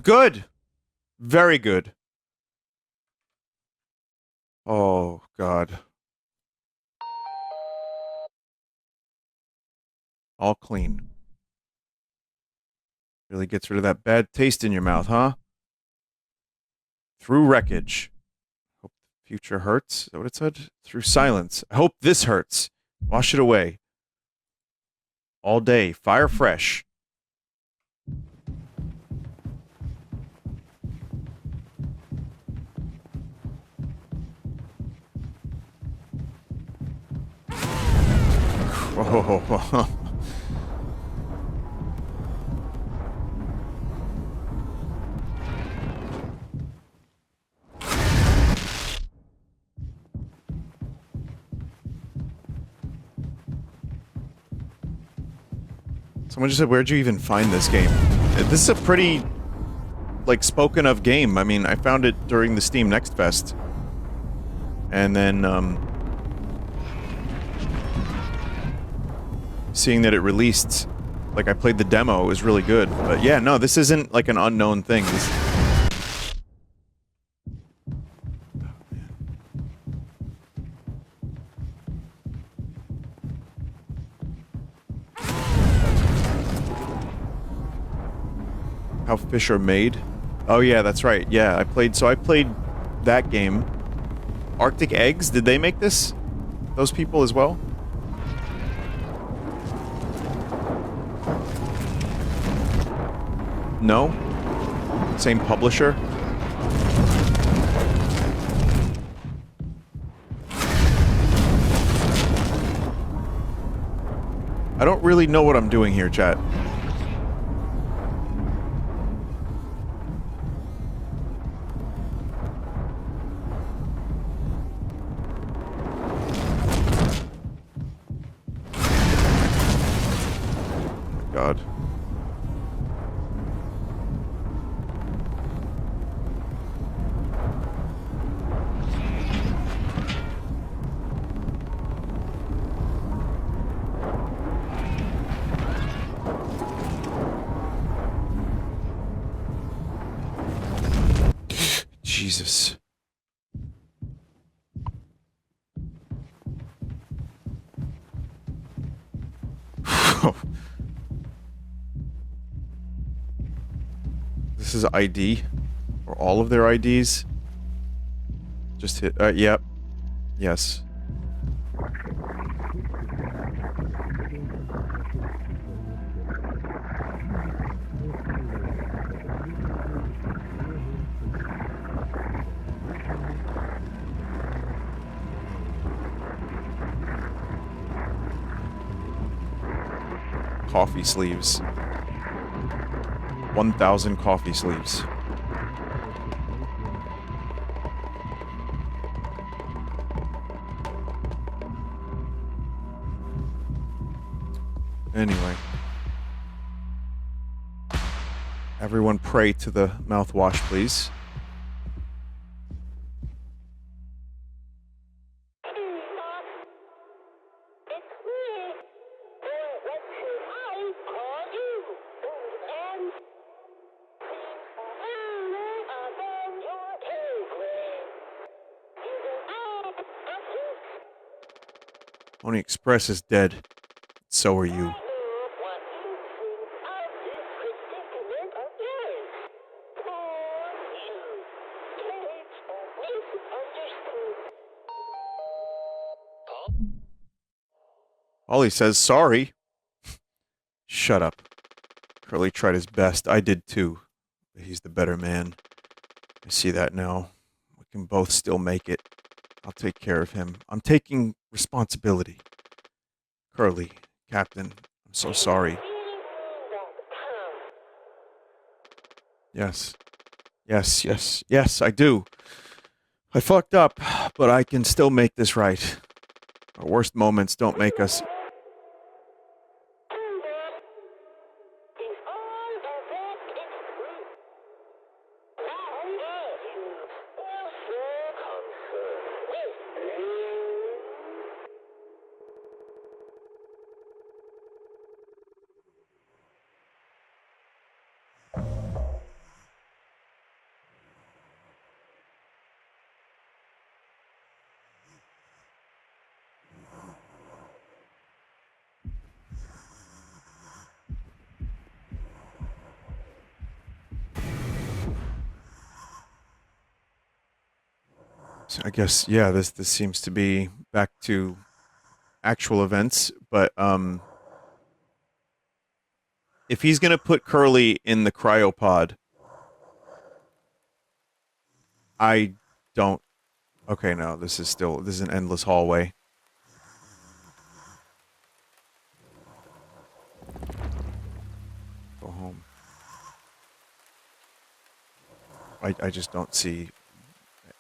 [SPEAKER 1] Good. Very good. Oh, God. All clean. Really gets rid of that bad taste in your mouth, huh? Through wreckage. Hope the future hurts. Is that what it said? Through silence. I hope this hurts. Wash it away. All day. Fire fresh. Oh. Someone just said, where'd you even find this game? This is a pretty, like, spoken of game. I mean, I found it during the Steam Next Fest. And then, seeing that it released, like, I played the demo, it was really good. But yeah, no, this isn't, like, an unknown thing. How fish are made? Oh yeah, that's right. Yeah, I played that game. Arctic Eggs, did they make this? Those people as well? No? Same publisher? I don't really know what I'm doing here, chat. God. Jesus. This is ID? Or all of their IDs? Just hit, yep. Yes. coffee sleeves. 1,000 coffee sleeves. Anyway. Everyone pray to the mouthwash, please. Pony Express is dead. So are you. Ollie says sorry. Shut up. Curly tried his best. I did too. But he's the better man. I see that now. We can both still make it. I'll take care of him. I'm taking responsibility. Curly, Captain, I'm so sorry. Yes. Yes, I do. I fucked up, but I can still make this right. Our worst moments don't make us... I guess, yeah, this seems to be back to actual events, but if he's gonna put Curly in the cryopod, I don't... Okay, no, this is an endless hallway. Go home. I just don't see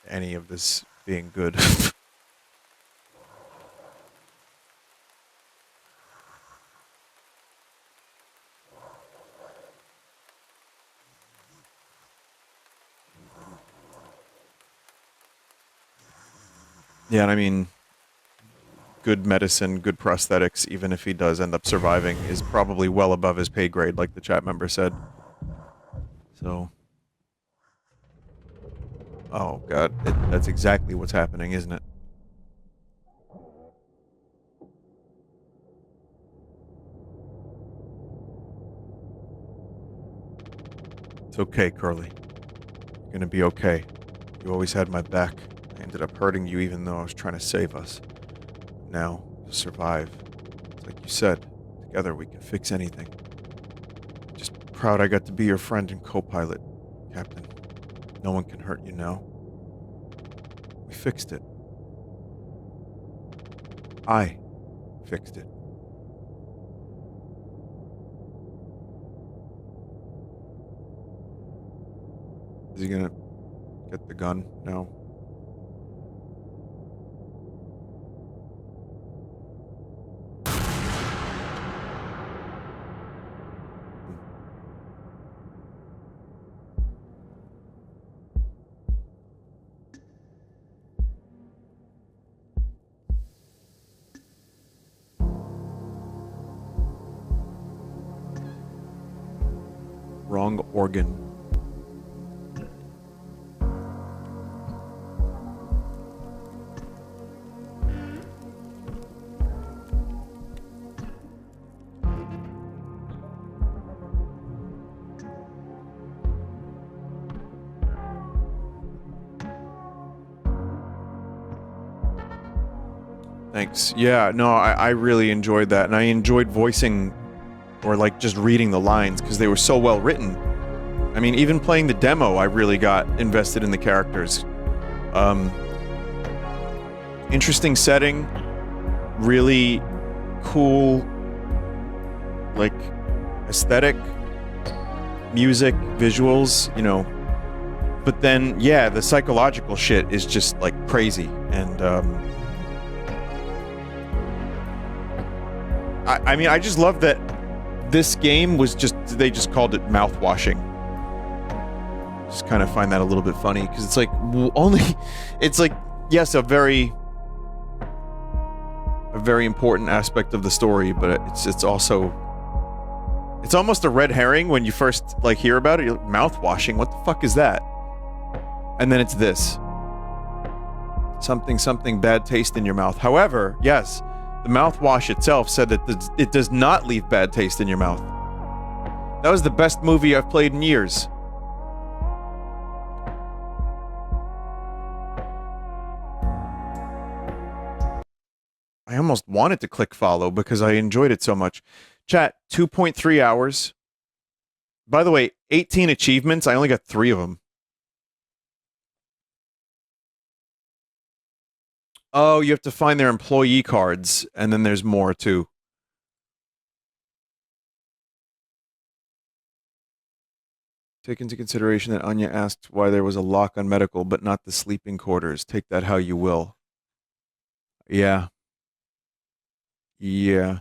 [SPEAKER 1] any of this being good. Yeah, and I mean, good medicine, good prosthetics, even if he does end up surviving, is probably well above his pay grade, like the chat member said. So... Oh, God. That's exactly what's happening, isn't it? It's okay, Curly. You're gonna be okay. You always had my back. I ended up hurting you even though I was trying to save us. Now, to survive. It's like you said, together we can fix anything. Just proud I got to be your friend and co-pilot, Captain. No one can hurt you now. We fixed it. I fixed it. Is he gonna get the gun? No. Wrong organ. Thanks. Yeah, no, I really enjoyed that, and I enjoyed voicing, or like just reading the lines, because they were so well written. I mean, even playing the demo, I really got invested in the characters. Interesting setting, really cool, like aesthetic, music, visuals, you know. But then, yeah, the psychological shit is just like crazy. And I mean, I just love that this game was they just called it Mouthwashing. Just kind of find that a little bit funny because it's like it's like, yes, a very important aspect of the story, but it's also, it's almost a red herring when you first like hear about it. You're like, mouthwashing, what the fuck is that? And then it's this. Something bad taste in your mouth. However, yes, the mouthwash itself said that it does not leave bad taste in your mouth. That was the best movie I've played in years. I almost wanted to click follow because I enjoyed it so much. Chat, 2.3 hours. By the way, 18 achievements. I only got 3 of them. Oh, you have to find their employee cards, and then there's more, too. Take into consideration that Anya asked why there was a lock on medical, but not the sleeping quarters. Take that how you will. Yeah. Yeah.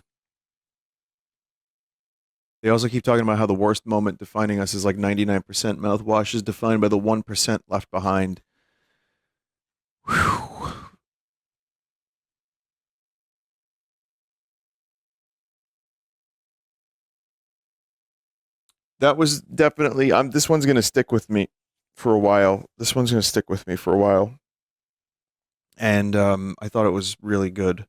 [SPEAKER 1] They also keep talking about how the worst moment defining us is like 99% mouthwash is defined by the 1% left behind. Whew. That was definitely, this one's going to stick with me for a while. And I thought it was really good.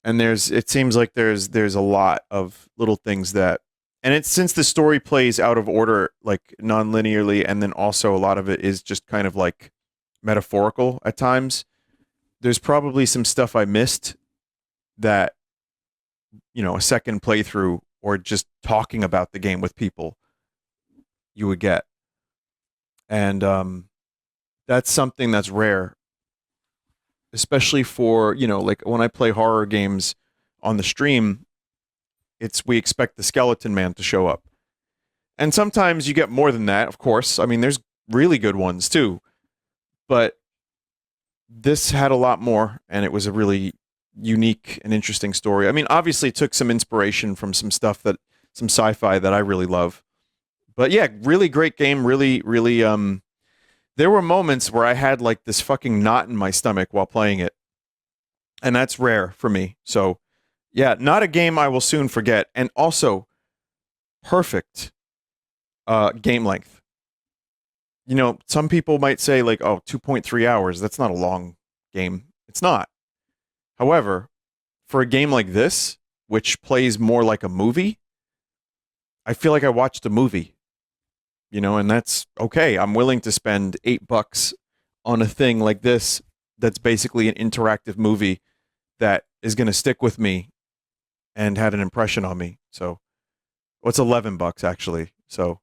[SPEAKER 1] And it seems like there's a lot of little things that, and it's since the story plays out of order, like non-linearly, and then also a lot of it is just kind of like metaphorical at times. There's probably some stuff I missed that, you know, a second playthrough or just talking about the game with people you would get. And that's something that's rare, especially for, you know, like when I play horror games on the stream, we expect the skeleton man to show up. And sometimes you get more than that, of course. I mean, there's really good ones too. But this had a lot more, and it was a really unique and interesting story. I mean, obviously it took some inspiration from some sci-fi that I really love. But yeah, really great game, really, really, there were moments where I had like this fucking knot in my stomach while playing it. And that's rare for me. So yeah, not a game I will soon forget. And also, perfect game length. You know, some people might say like, oh, 2.3 hours, that's not a long game. It's not. However, for a game like this, which plays more like a movie, I feel like I watched a movie. You know, and that's okay. I'm willing to spend $8 on a thing like this that's basically an interactive movie that is going to stick with me and had an impression on me. So, well, it's $11 actually. So,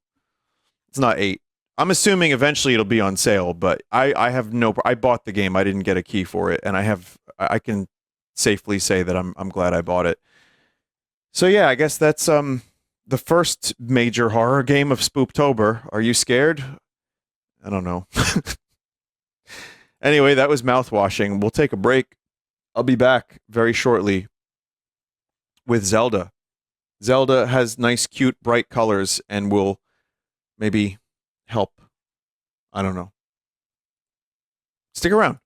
[SPEAKER 1] it's not 8. I'm assuming eventually it'll be on sale, but I bought the game. I didn't get a key for it, and I can safely say that I'm glad I bought it. So yeah, I guess that's the first major horror game of Spooptober. Are you scared? I don't know. Anyway, that was Mouthwashing. We'll take a break. I'll be back very shortly with Zelda. Zelda has nice, cute, bright colors and will maybe help. I don't know. Stick around.